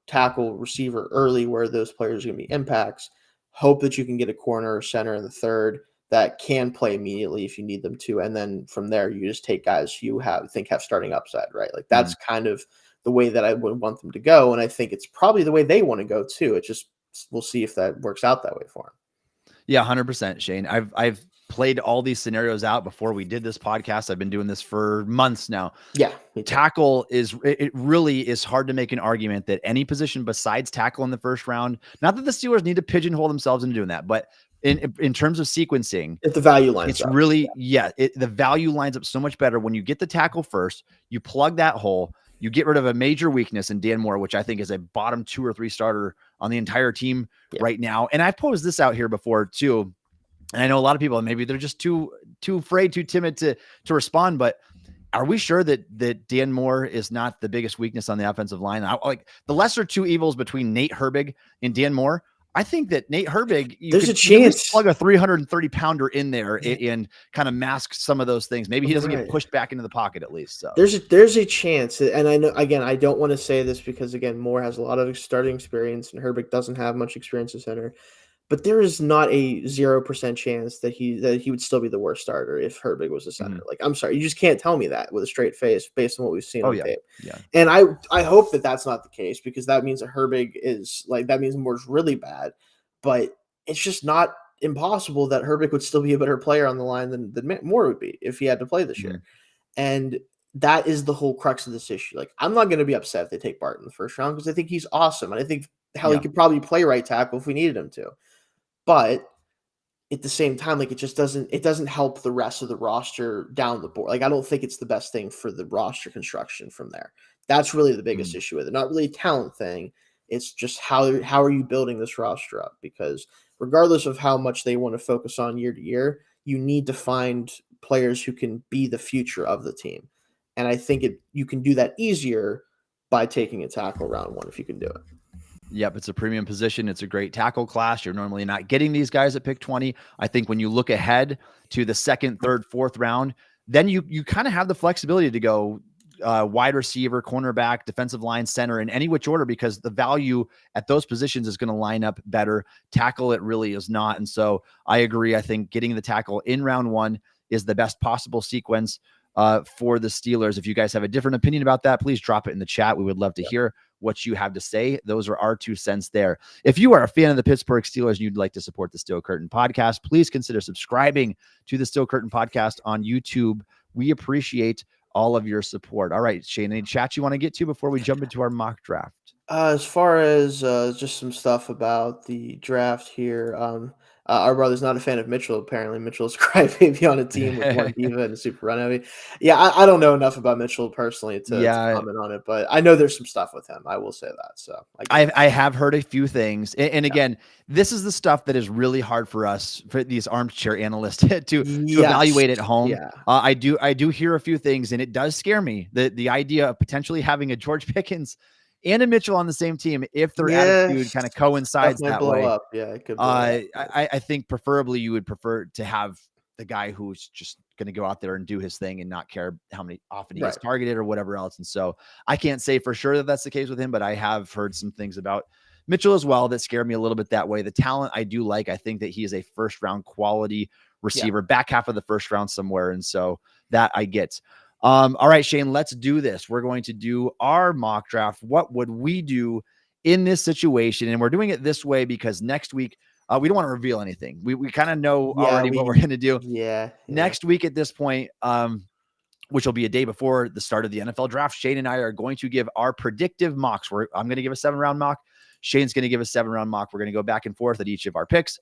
tackle, receiver early where those players are going to be impacts. Hope that you can get a corner or center in the third that can play immediately if you need them to. And then from there, you just take guys you think have starting upside, right? Like, that's kind of the way that I would want them to go. And I think it's probably the way they want to go too. It just, we'll see if that works out that way for them. Yeah, 100%, Shayne. I've played all these scenarios out before we did this podcast. I've been doing this for months now. Yeah. Tackle it really is hard to make an argument that any position besides tackle in the first round, not that the Steelers need to pigeonhole themselves into doing that, but in terms of sequencing, if the value lines up, really, the value lines up so much better when you get the tackle first, you plug that hole, you get rid of a major weakness in Dan Moore, which I think is a bottom 2 or 3 starter on the entire team right now. And I've posed this out here before too. And I know a lot of people, maybe they're just too afraid, too timid to respond, but are we sure that Dan Moore is not the biggest weakness on the offensive line? Like, the lesser two evils between Nate Herbig and Dan Moore, I think that Nate Herbig, there's a chance plug a 330 pounder in there and kind of mask some of those things. Maybe he doesn't get pushed back into the pocket at least. So there's a chance. And I know, again, I don't want to say this because, again, Moore has a lot of starting experience and Herbig doesn't have much experience as center. But there is not a 0% chance that he would still be the worst starter if Herbig was a center. Like, I'm sorry, you just can't tell me that with a straight face based on what we've seen on tape. Yeah. And I hope that that's not the case, because that means that Herbig is that means Moore's really bad. But it's just not impossible that Herbig would still be a better player on the line than Moore would be if he had to play this year. And that is the whole crux of this issue. Like, I'm not going to be upset if they take Bart in the first round, because I think he's awesome. And I think he could probably play right tackle if we needed him to. But at the same time, like, it doesn't help the rest of the roster down the board. Like, I don't think it's the best thing for the roster construction from there. That's really the biggest issue with it. Not really a talent thing. It's just how are you building this roster up? Because regardless of how much they want to focus on year to year, you need to find players who can be the future of the team. And I think you can do that easier by taking a tackle round 1 if you can do it. Yep, it's a premium position. It's a great tackle class. You're normally not getting these guys at pick 20. I think when you look ahead to the second, third, fourth round, then you kind of have the flexibility to go wide receiver, cornerback, defensive line, center, in any which order, because the value at those positions is going to line up better. Tackle, it really is not. And so I agree. I think getting the tackle in round 1 is the best possible sequence for the Steelers. If you guys have a different opinion about that, please drop it in the chat. We would love to hear what you have to say. Those are our 2 cents there. If you are a fan of the Pittsburgh Steelers and you'd like to support the Steel Curtain podcast, please consider subscribing to the Steel Curtain podcast on YouTube. We appreciate all of your support. All right, Shayne, any chat you want to get to before we jump into our mock draft? As far as just some stuff about the draft here, our brother's not a fan of Mitchell. Apparently, Mitchell's a crybaby on a team with one diva and super run heavy. Yeah, I don't know enough about Mitchell personally to comment on it, but I know there's some stuff with him. I will say that. So I have heard a few things, and again, this is the stuff that is really hard for us, for these armchair analysts to evaluate at home. Yeah. I do hear a few things, and it does scare me, the idea of potentially having a George Pickens and a Mitchell on the same team if their attitude kind of coincides that way. Up. Yeah, it could blow up. I think preferably you would prefer to have the guy who's just going to go out there and do his thing and not care how often he gets targeted or whatever else. And so I can't say for sure that that's the case with him, but I have heard some things about Mitchell as well that scared me a little bit that way. The talent I do like. I think that he is a first round quality receiver, back half of the first round somewhere. And so that I get. All right, Shayne, let's do this. We're going to do our mock draft. What would we do in this situation? And we're doing it this way because next week, we don't want to reveal anything. We kind of know already what we're going to do. Yeah. Next week at this point, which will be a day before the start of the NFL draft, Shayne and I are going to give our predictive mocks. I'm going to give a 7-round mock. Shayne's going to give a 7-round mock. We're going to go back and forth at each of our picks.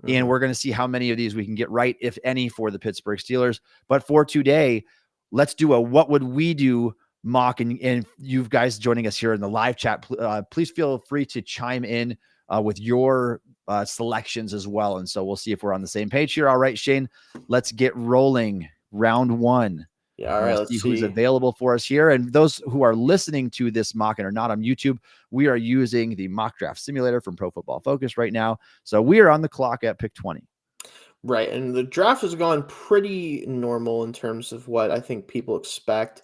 And we're going to see how many of these we can get right, if any, for the Pittsburgh Steelers. But for today, let's do a what would we do mock. And you guys joining us here in the live chat, please feel free to chime in with your selections as well. And so we'll see if we're on the same page here. All right, Shayne, let's get rolling. Round one. Yeah, all right, let's see who's see. available for us here. And those who are listening to this mock and are not on YouTube, we are using the mock draft simulator from Pro Football Focus right now. So we are on the clock at pick 20. Right, and the draft has gone pretty normal in terms of what I think people expect.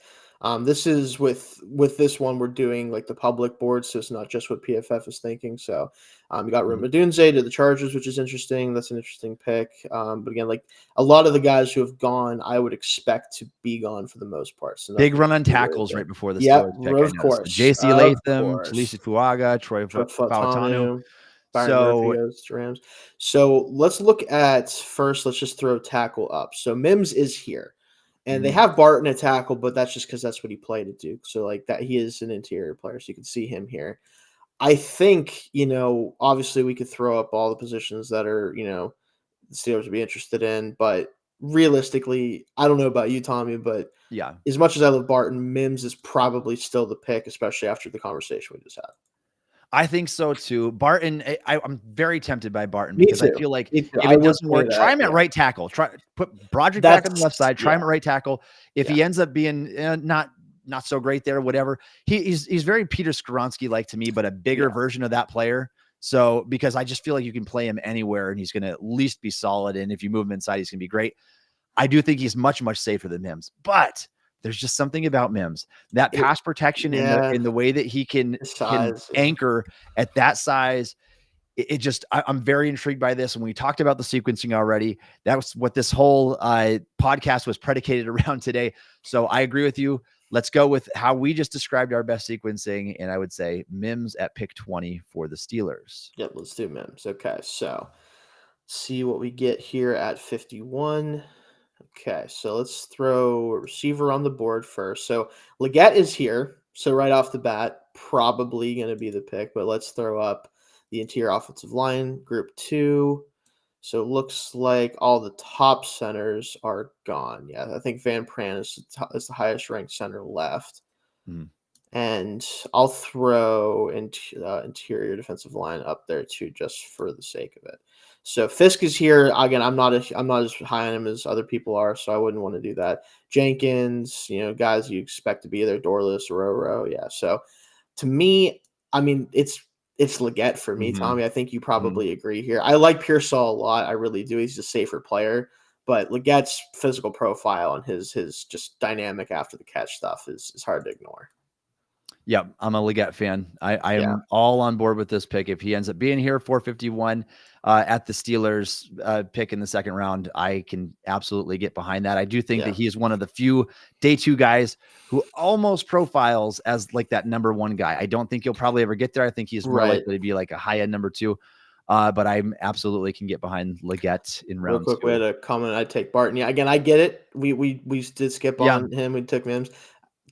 This is with this one, we're doing like the public board, so it's not just what PFF is thinking. So you got Mhm. Ramadunze to the Chargers, which is interesting. That's an interesting pick. But again, like a lot of the guys who have gone, I would expect to be gone for the most part. So Big nothing run on to worry tackles about. right before the Yep, Steelers pick. I of know. So course, JC of Latham, course. Talisa Fuaga, Troy Fautanu. Fautanu, Byron Murphy So goes to Rams. So let's look at first. Let's just throw tackle up. So Mims is here. And they have Barton at tackle, but that's just because that's what he played at Duke. So like that, he is an interior player, so you can see him here. I think, obviously we could throw up all the positions that are, the Steelers would be interested in, but realistically, I don't know about you, Tommy, but yeah, as much as I love Barton, Mims is probably still the pick, especially after the conversation we just had. I think so too. Barton, I'm very tempted by Barton Me because I too. feel like Me too. if I it would doesn't say work, try him at yeah. right tackle. Try put Broderick back on the left That's side. Try him yeah. at right tackle. If he ends up being not so great there, whatever. He's very Peter Skoronski like to me, but a bigger version of that player. So because I just feel like you can play him anywhere and he's going to at least be solid. And if you move him inside, he's going to be great. I do think he's much, much safer than Mims, but there's just something about Mims, that pass protection in the way that he can size, anchor at that size. It just, I'm very intrigued by this. And we talked about the sequencing already. That was what this whole podcast was predicated around today. So I agree with you. Let's go with how we just described our best sequencing. And I would say Mims at pick 20 for the Steelers. Yep, let's do Mims. Okay, so see what we get here at 51. Okay, so let's throw a receiver on the board first. So Leggett is here. So right off the bat, probably going to be the pick, but let's throw up the interior offensive line, group 2. So it looks like all the top centers are gone. Yeah, I think Van Pran is the highest ranked center left. And I'll throw interior defensive line up there too, just for the sake of it. So Fisk is here again. I'm not as high on him as other people are, so I wouldn't want to do that. Jenkins, guys you expect to be there, Dorless, Roro, yeah. So to me, I mean, it's Leggett for me, Tommy. I think you probably agree here. I like Pearsall a lot. I really do. He's a safer player, but Leggett's physical profile and his just dynamic after the catch stuff is hard to ignore. Yeah, I'm a Leggett fan. I am all on board with this pick. If he ends up being here, 451 at the Steelers pick in the second round, I can absolutely get behind that. I do think that he is one of the few day 2 guys who almost profiles as like that number 1 guy. I don't think he'll probably ever get there. I think he's more likely to be like a high end number 2. But I absolutely can get behind Leggett in round 2. Real quick, we had a comment. I'd take Barton. Yeah, again, I get it. We did skip on him. We took Mims.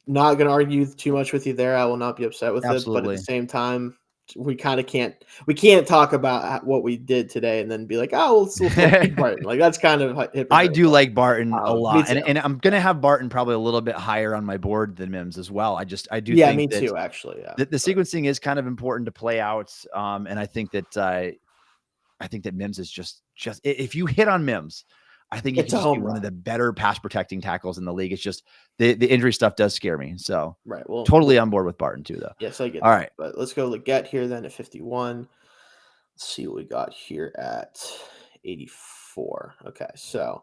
Not going to argue too much with you there. I will not be upset with it. But at the same time, we kind of can't talk about what we did today and then be like, oh, we'll take Barton. Like that's kind of I do like Barton a lot. And I'm going to have Barton probably a little bit higher on my board than Mims as well. I do think me that too, actually. Yeah. The sequencing is kind of important to play out. And I think that Mims is just if you hit on Mims, I think he can just be one of the better pass protecting tackles in the league. It's just the injury stuff does scare me. So well, totally on board with Barton too, though. Yes, I get all that. Right. But let's go Leggett here then at 51. Let's see what we got here at 84. Okay, so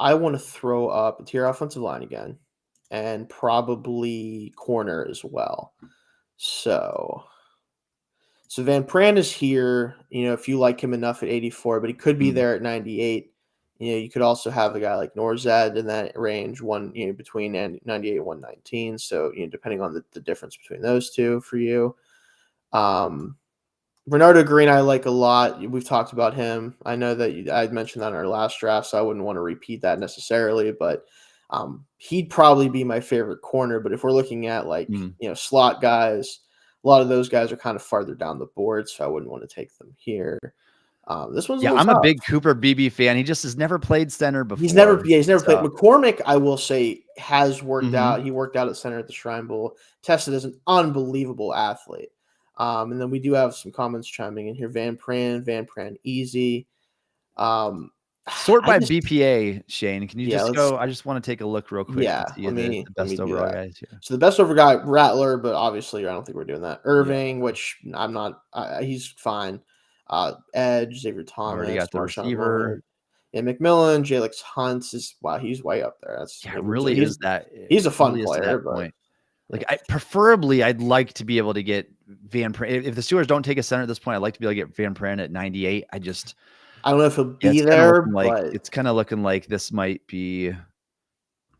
I want to throw up interior offensive line again and probably corner as well. So Van Pran is here, if you like him enough at 84, but he could be there at 98. You could also have a guy like Norzad in that range, between 98 and 119. So, depending on the difference between those two for you. Bernardo Green, I like a lot. We've talked about him. I know that I mentioned that in our last draft, so I wouldn't want to repeat that necessarily, but he'd probably be my favorite corner. But if we're looking at slot guys, a lot of those guys are kind of farther down the board, so I wouldn't want to take them here. This one's I'm a big Cooper Beebe fan. He just has never played center before. He's never played. McCormick, I will say, has worked out. He worked out at center at the Shrine Bowl, tested as an unbelievable athlete. And then we do have some comments chiming in here. Van Pran easy. Sort by BPA, Shayne. Can you just go? I just want to take a look real quick and see the best overall guys here. So the best overall guy, Rattler, but obviously I don't think we're doing that. Irving, which I'm not. He's fine. Edge, Xavier Thomas, already got the Marshawn receiver. Lord. Yeah, McMillan, Jalex Hunt is he's way up there. That's really is that. He's a fun player, but point. Like preferably, I'd like to be able to get Van Pran. If the Steelers don't take a center at this point, I'd like to be able to get Van Pran at 98. I don't know if he'll be there, but it's kind of looking like this might be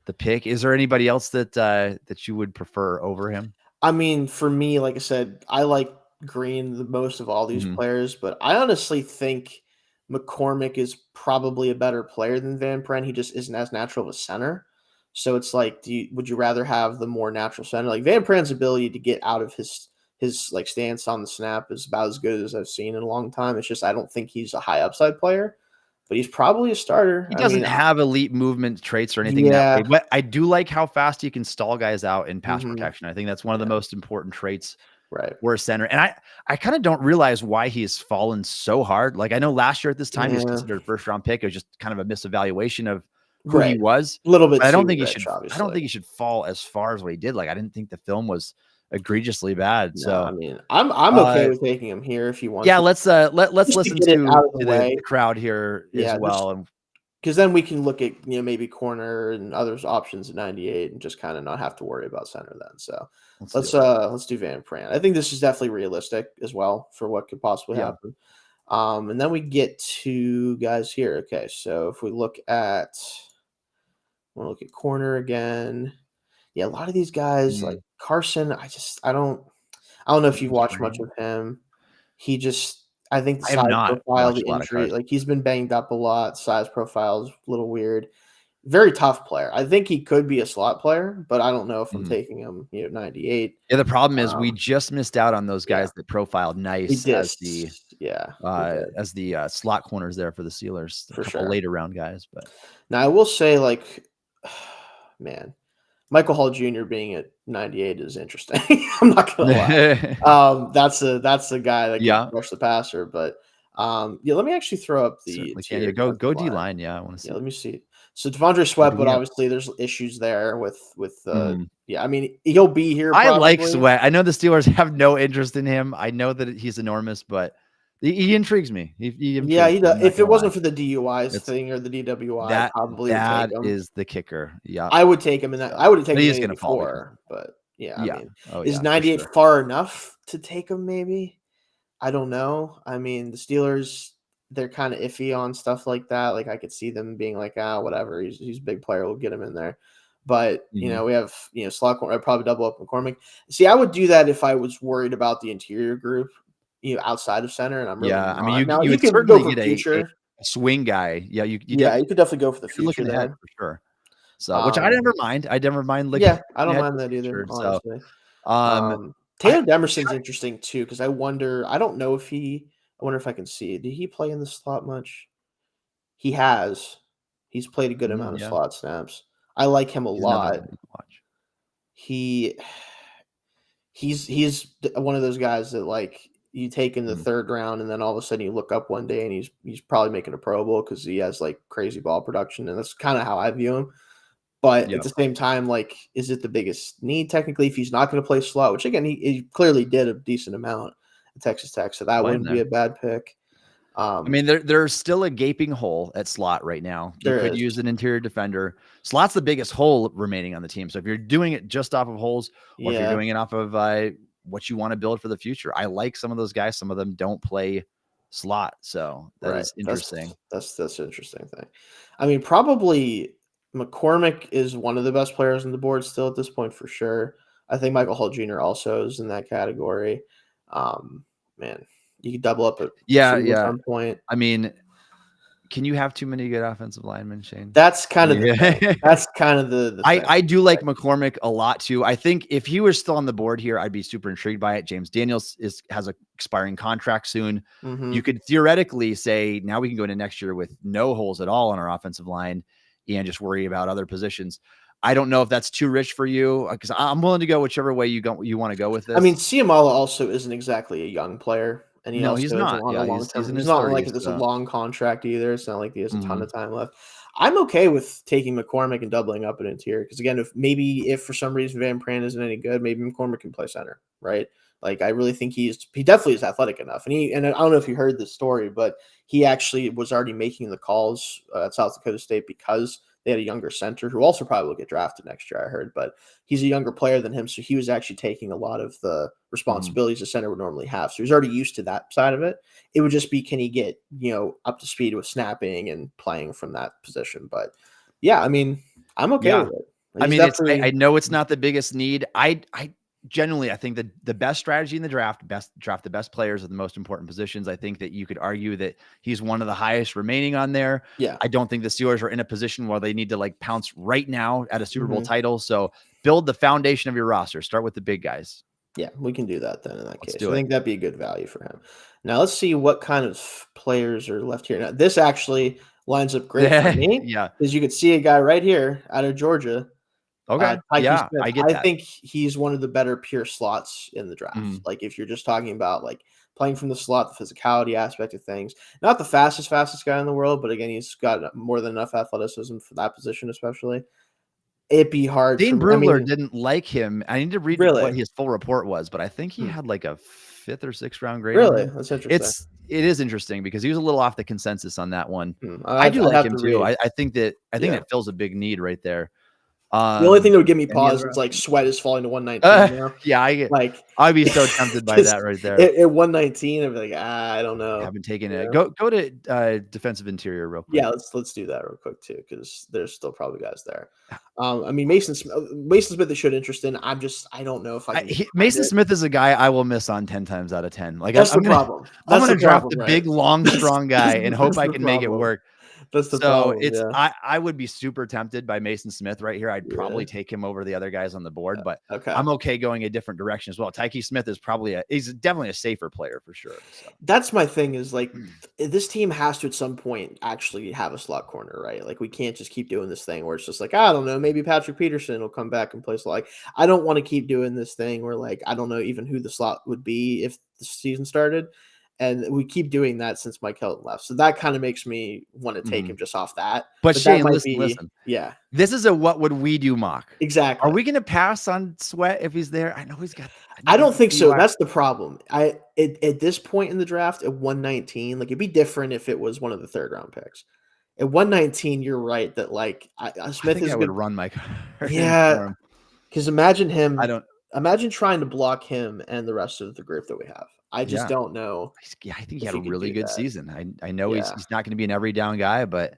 the pick. Is there anybody else that you would prefer over him? I mean, for me, like I said, I like Green the most of all these players, but I honestly think McCormick is probably a better player than Van Pran. He just isn't as natural of a center. So it's like, would you rather have the more natural center? Like Van Pran's ability to get out of his like stance on the snap is about as good as I've seen in a long time. It's just I don't think he's a high upside player, but he's probably a starter. He doesn't have elite movement traits or anything that way, but I do like how fast he can stall guys out in pass protection. I think that's one of the most important traits for a center. And I kind of don't realize why he has fallen so hard. Like I know last year at this time he was considered a first round pick. It was just kind of a misevaluation of who he was. A little bit. I don't think he should. Obviously. I don't think he should fall as far as what he did. Like I didn't think the film was egregiously bad. No, so I mean, I'm okay with taking him here if you want. Yeah, let's listen to the crowd here as well, because then we can look at maybe corner and others options at 98 and just kind of not have to worry about center then. So let's do Van Pran. I think this is definitely realistic as well for what could possibly happen. And then we get to guys here. Okay, so if we look at corner again. Yeah, a lot of these guys like Carson. I don't know if you've watched much of him. I think the size profile, the injury, like he's been banged up a lot. Size profile is a little weird. Very tough player. I think he could be a slot player, but I don't know if I'm taking him 98. Yeah, the problem is we just missed out on those guys that profiled nice as the slot corners there for the Steelers. For sure, later round guys. But now I will say, like, man, Michael Hall Jr. being at 98 is interesting. I'm not gonna lie. That's a guy that can rush the passer. But let me actually throw up the go D line. Yeah, I want to see. Let me see. So Devondre Sweat, but obviously there's issues there with I mean, he'll be here. I like Sweat. I know the Steelers have no interest in him. I know that he's enormous, but he intrigues me. He does. If it wasn't for the DUIs thing or the DWI, I probably would take him. That is the kicker. Yeah, I would take him in that. I would have taken him before, but I mean, is 98 far enough to take him? Maybe. I don't know. I mean, the Steelers, they're kind of iffy on stuff like that. Like I could see them being like, whatever. He's a big player. We'll get him in there. But we have slot corner. I'd probably double up McCormick. See, I would do that if I was worried about the interior group. outside of center, and I'm really I mean, you would certainly get a swing guy. Yeah, you could definitely go for the future. Looking ahead for sure. So, which I never mind. I never mind. I don't mind that either. Honestly, Taylor Demerson's interesting too because I wonder. I don't know if he. I wonder if I can see it. Did he play in the slot much? He has. He's played a good amount of slot snaps. I like him a lot. He's one of those guys that like. You take in the third round, and then all of a sudden you look up one day, and he's probably making a Pro Bowl because he has like crazy ball production, and that's kind of how I view him. But at the same time, like, is it the biggest need technically if he's not going to play slot? Which again, he clearly did a decent amount at Texas Tech, so that wouldn't be a bad pick. I mean, there's still a gaping hole at slot right now. You could use an interior defender. Slot's the biggest hole remaining on the team. So if you're doing it just off of holes, or if you're doing it off of what you want to build for the future. I like some of those guys. Some of them don't play slot. So that is interesting. That's an interesting thing. I mean, probably McCormick is one of the best players on the board still at this point for sure. I think Michael Hall Jr. also is in that category. Man, you could double up at some point. I mean, can you have too many good offensive linemen, Shayne? That's kind of the I do like McCormick a lot too. I think if he was still on the board here, I'd be super intrigued by it. James Daniels has an expiring contract soon. You could theoretically say now we can go into next year with no holes at all on our offensive line and just worry about other positions. I don't know if that's too rich for you because I'm willing to go whichever way you want to go with this. I mean, Ciamala also isn't exactly a young player, and he No, also he's is not. on a Yeah, long he's term. in He's his not like 30s. it's a So. long contract either. It's not like he has a ton Mhm. of time left. I'm okay with taking McCormick and doubling up an interior because again, if for some reason Van Pran isn't any good, maybe McCormick can play center, right? Like I really think he definitely is athletic enough, and I don't know if you heard this story, but he actually was already making the calls at South Dakota State because they had a younger center who also probably will get drafted next year, I heard, but he's a younger player than him, so he was actually taking a lot of the responsibilities a center would normally have. So he's already used to that side of it. It would just be, can he get, up to speed with snapping and playing from that position? But yeah, I mean, I'm okay with it. I He's mean, definitely I know it's not the biggest need. I genuinely, I think that the best strategy in the draft, draft the best players at the most important positions. I think that you could argue that he's one of the highest remaining on there. yeah. I don't think the Steelers are in a position where they need to like pounce right now at a Super Bowl Mhm. title. So build the foundation of your roster. Start with the big guys. Yeah, we can do that then in that Let's case. do I it. think that'd be a good value for him. Now let's see what kind of players are left here. Now this actually lines up great for me Yeah. because you could see a guy right here out of Georgia, Okay. Tyke Yeah, Smith. I get I that. think he's one of the better pure slots in the draft. Mhm. Like if you're just talking about like playing from the slot, the physicality aspect of things, not the fastest guy in the world, but again, he's got more than enough athleticism for that position, especially. It'd be hard for Dean me. I Brugler mean, didn't like him. I need to read what really, his full report was, but I think he Hmm. had like a 5th or 6th round grade on Really, him. that's interesting. It is interesting because he was a little off the consensus on that one. I do I'd like have him to too. read. I think Yeah. that fills a big need right there. The only thing that would give me Any pause other is like options? Sweat is falling to 119 now. Yeah, Like, I'd be so tempted by 'cause that right there. at 119, I'd be like, I don't know. Haven't taken it. Yeah. Go to defensive interior real quick. Yeah, let's do that real quick too, because there's still probably guys there. I mean Mason Smith is showed interest in. I don't know if I can get behind Mason it. Smith is a guy I will miss on 10 times out of 10. Like That's the I'm gonna problem. I'm That's gonna the draft problem, the right? big, long, strong guy and hope That's I the can make it problem. work. That's the So problem. Yeah. I would be super tempted by Mason Smith right here. I'd Yeah. probably take him over the other guys on the board, but Okay. I'm okay going a different direction as well. Tyke Smith is he's definitely a safer player for sure. So That's my thing is like this team has to at some point actually have a slot corner, right? Like we can't just keep doing this thing where it's just like, I don't know, maybe Patrick Peterson will come back and play slot. Like I don't want to keep doing this thing where like I don't know even who the slot would be if the season started. And we keep doing that since Mike Hilton left. So that kind of makes me want to take him just off that. but But that Shayne, might be listen. yeah, This is a what would we do mock. Are exactly. we gonna pass on Sweat if he's there? I know he's got I don't think so. DUI. That's the problem. At this point in the draft at 119, like it'd be different if it was one of the third round picks. At 119, you're right that like I Smith think is I would good. run my card in Yeah, for him. because I don't imagine trying to block him and the rest of the group that we have. I just yeah. don't know I think he if had a he could really do good that. season. I know Yeah, he's not gonna be an every down guy, but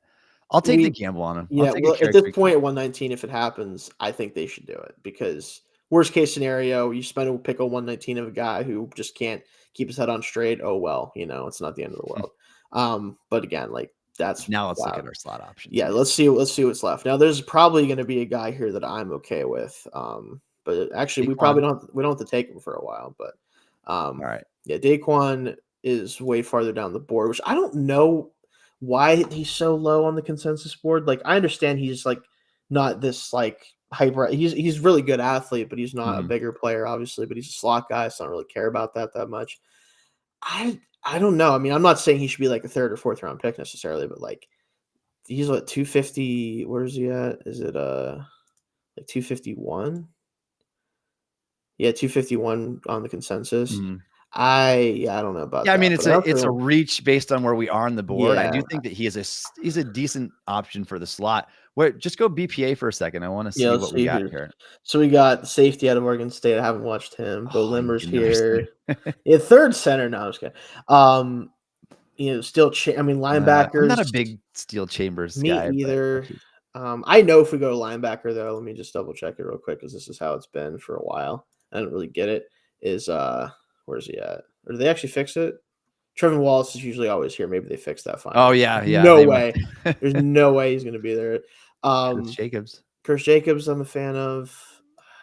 I'll take the gamble on him. I'll take a well, at this character point gamble. at 119, if it happens, I think they should do it because worst case scenario, you spend a pick a 119 of a guy who just can't keep his head on straight. Oh well, it's not the end of the world. But again, like that's Now let's look wow. at our slot options. Yeah, let's see what's left. Now there's probably going to be a guy here that I'm okay with. But actually Daquan. we don't have to take him for a while, but All right. yeah, Daquan is way farther down the board, which I don't know why he's so low on the consensus board. Like I understand he's like not this like hyper. He's really good athlete, but he's not a Mhm. bigger player, obviously. But he's a slot guy, so I don't really care about that much. I don't know. I mean, I'm not saying he should be like a third or fourth round pick necessarily, but like he's what 250. Where is he at? Is it like 251? Yeah, 251 on the consensus. Mhm. I don't know about Yeah, I that, mean, but I also it's a don't. reach based on where we are on the board. I Yeah, do think that he's a decent option for the slot. Where just go BPA for a second. I want to yeah. see Let's what we see got here. here. So we got safety out of Oregon State. I haven't watched him. Bo Oh, you Limmer's can never say. here. Yeah, third center. No, I'm just kidding. Still. I mean, I'm not linebackers. a big Steel Chambers Me guy, but either. I know if we go to linebacker though, let me just double check it real quick because this is how it's been for a while. I don't really get it. Is where's he at? Or do they actually fix it? Trevin Wallace is usually always here. Maybe they fixed that oh finally. yeah, No they must. way. There's no way he's gonna be there. Chris Jacobs. Chris Jacobs, I'm a fan of.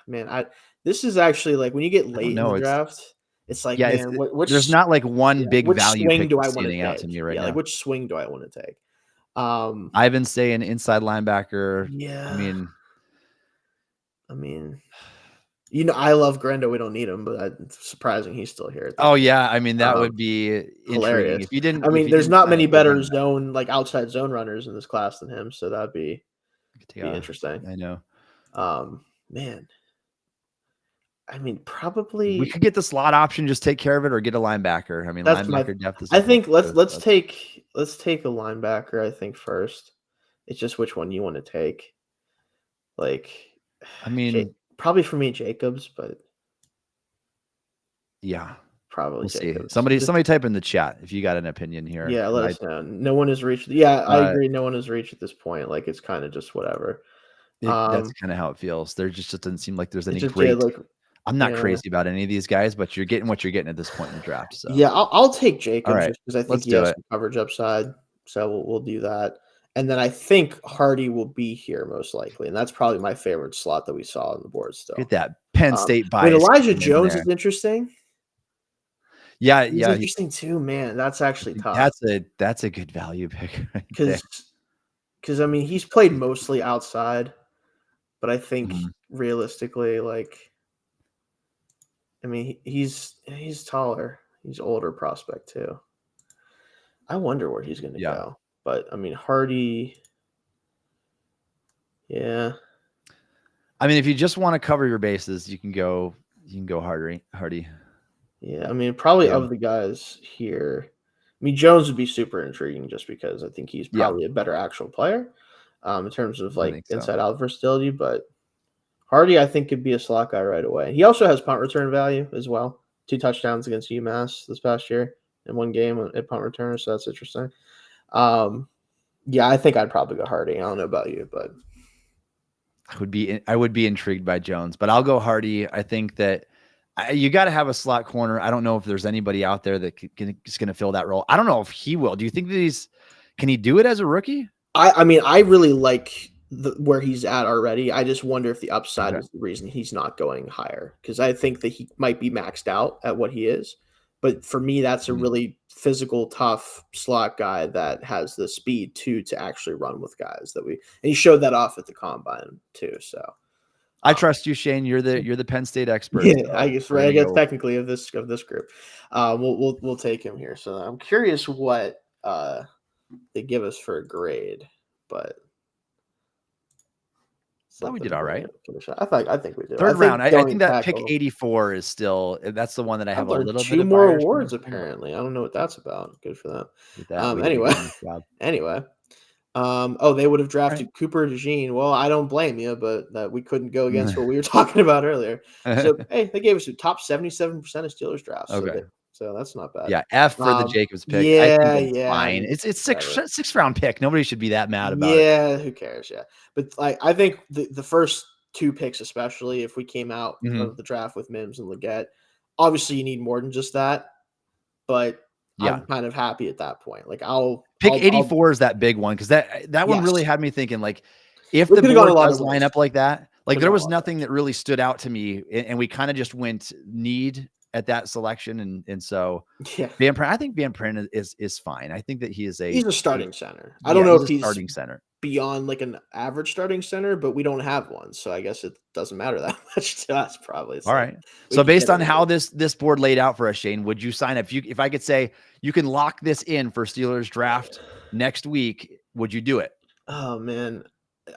Man, this is actually like when you get I don't late in the know. draft, it's like, Yeah, man, there's not like one yeah, big which value swing pick do I that's want to standing out to take? me right Yeah, like now. which swing do I want to take? Ivan saying inside linebacker. I Yeah. mean, I mean, I love Grendo. We don't need him, but it's surprising he's still here at this Oh point. yeah, I mean that would be intriguing Hilarious. if you didn't I if mean, you there's didn't not sign many a big better running back. zone, like outside zone runners in this class than him, so that'd be interesting. I know. Man, I mean, We probably could get the slot option, just take care of it, or get a linebacker. I mean, that's my. linebacker depth is. I think let's too, take a linebacker. I think first. It's just which one you want to take. Like, I mean, probably for me Jacobs, but yeah, probably we'll Jacobs. see. Somebody type in the chat if you got an opinion here. Yeah, let us know. No one has reached. Yeah, I agree. No one has reached at this point. Like, it's kind of just whatever. That's kind of how it feels. There just doesn't seem like there's any just, great. like, I'm not crazy about any of these guys, but you're getting what you're getting at this point in the draft. So yeah, I'll take Jacobs right, just because I think let's he do has it. some coverage upside. So we'll do that. And then I think Hardy will be here most likely, and that's probably my favorite slot that we saw on the board still. Get that Penn State I mean, bias. Elijah Jones is interesting. Yeah, He's interesting too, man. That's actually tough. That's a good value pick because I mean, he's played mostly outside, but I think Mm-hmm. realistically, like, I mean, he's taller, he's older prospect too. I wonder where he's going to go, but I mean, Hardy. Yeah. I mean, if you just want to cover your bases, you can go Hardy. Yeah, I mean, probably of the guys here, I mean, Jones would be super intriguing just because I think he's probably a better actual player in terms of like inside out versatility. But Hardy, I think, could be a slot guy right away. He also has punt return value as well. 2 touchdowns against UMass this past year in one game at punt returner, so that's interesting. Yeah, I think I'd probably go Hardy. I don't know about you, but I would be intrigued by Jones, but I'll go Hardy. I think that you got to have a slot corner. I don't know if there's anybody out there that is going to fill that role. I don't know if he will. Do you think that can he do it as a rookie? I mean, I really like where he's at already. I just wonder if the upside is the reason he's not going higher, because I think that he might be maxed out at what he is. But for me, that's a really physical, tough slot guy that has the speed to actually run with guys and he showed that off at the combine too. So I trust you, Shayne. You're the Penn State expert. Yeah, so I guess right. I guess technically of this group, we'll take him here. So I'm curious what they give us for a grade, but so we did all right. I think we did. Third round. I think that pick 84 is still, that's the one that I have a little bit of 2 more awards apparently. I don't know what that's about. Good for them. Anyway. They would have drafted Cooper DeJean. Well, I don't blame you, but that we couldn't go against what we were talking about earlier. So hey, they gave us a top 77% of Steelers drafts. Okay. So that's not bad. Yeah, F for the Jacobs pick. Yeah, I think it's fine. It's sixth round pick. Nobody should be that mad about it. Yeah, who cares? Yeah, but I think the first 2 picks, especially if we came out of the draft with Mims and Leggett, obviously you need more than just that. But I'm kind of happy at that point. Like I'll pick 84 is that big one, because that one really had me thinking, like, if the board does line up like that, like there was nothing that really stood out to me, and we kind of just went need at that selection, and so Van Pran, I think Van Pran is fine. I think that he's a starting center. I don't know if he's starting center beyond like an average starting center, but we don't have one, so I guess it doesn't matter that much to us. Probably. All right. So based on how this board laid out for us, Shayne, would you sign up? If I could say you can lock this in for Steelers draft next week, would you do it? Oh man,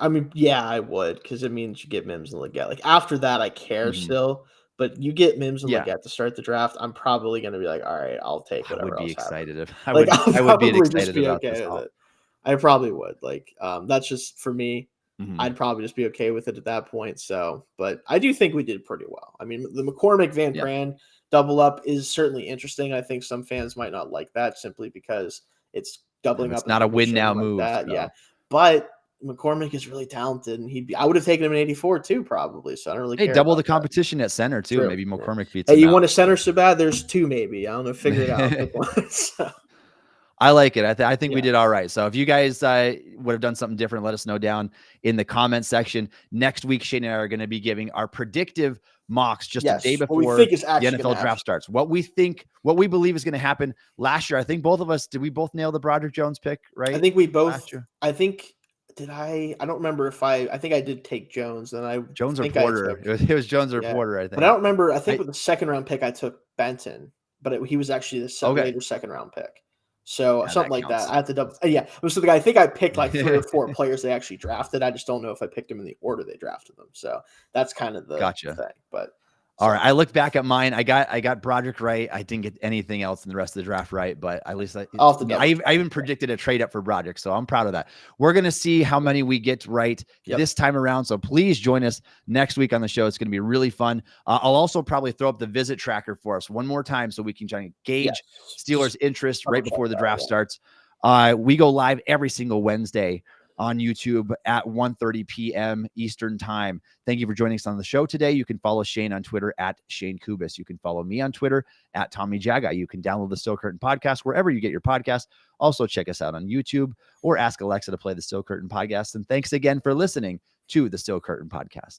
I mean, yeah, I would, because it means you get Mims and Leggett. Like after that, I care still. But you get Mims and Leggett to start the draft, I'm probably going to be like, all right, I'll take whatever else happens. I would be excited about this. I probably would. Like, that's just for me. Mm-hmm. I'd probably just be okay with it at that point. So, but I do think we did pretty well. I mean, the McCormick Van Pran double up is certainly interesting. I think some fans might not like that simply because it's doubling up. It's not a win now move. So. Yeah, but McCormick is really talented, and I would have taken him in 84 too, probably. So I don't really care. Double the competition at center too. True. Maybe McCormick beats. Hey, you want a center so bad? There's 2 maybe. I don't know. Figure it out. So. I like it. I think we did all right. So if you guys would have done something different, let us know down in the comment section. Next week, Shayne and I are going to be giving our predictive mocks just a day before the NFL draft starts. What we believe is going to happen. Last year, I think both of us, did we both nail the Broderick Jones pick, right? I think we both. I think did I don't remember if I think I did take Jones, and I Jones or think I Porter. took It was Jones or yeah, Porter, I but I think. don't remember. I think I with the second round pick, I took Benton, but he was actually the Okay. later second round pick. So Yeah, something that like that. counts. I have to double. Yeah, it was something I think I picked like 3 or 4 players they actually drafted. I just don't know if I picked them in the order they drafted them. So that's kind of the Gotcha. thing. But All so right. I looked back at mine. I got Broderick right. I didn't get anything else in the rest of the draft right, but at least I'll have to double check. I even predicted a trade up for Broderick. So I'm proud of that. We're going to see how many we get right this time around. So please join us next week on the show. It's going to be really fun. I'll also probably throw up the visit tracker for us one more time so we can try and gauge Steelers interest right before the draft starts. We go live every single Wednesday on YouTube at 1:30 p.m. Eastern time. Thank you for joining us on the show today. You can follow Shayne on Twitter at Shayne Kubas. You can follow me on Twitter at Tommy Jaggi. You can download the Still Curtain podcast wherever you get your podcast. Also check us out on YouTube or ask Alexa to play the Still Curtain podcast. And thanks again for listening to the Still Curtain podcast.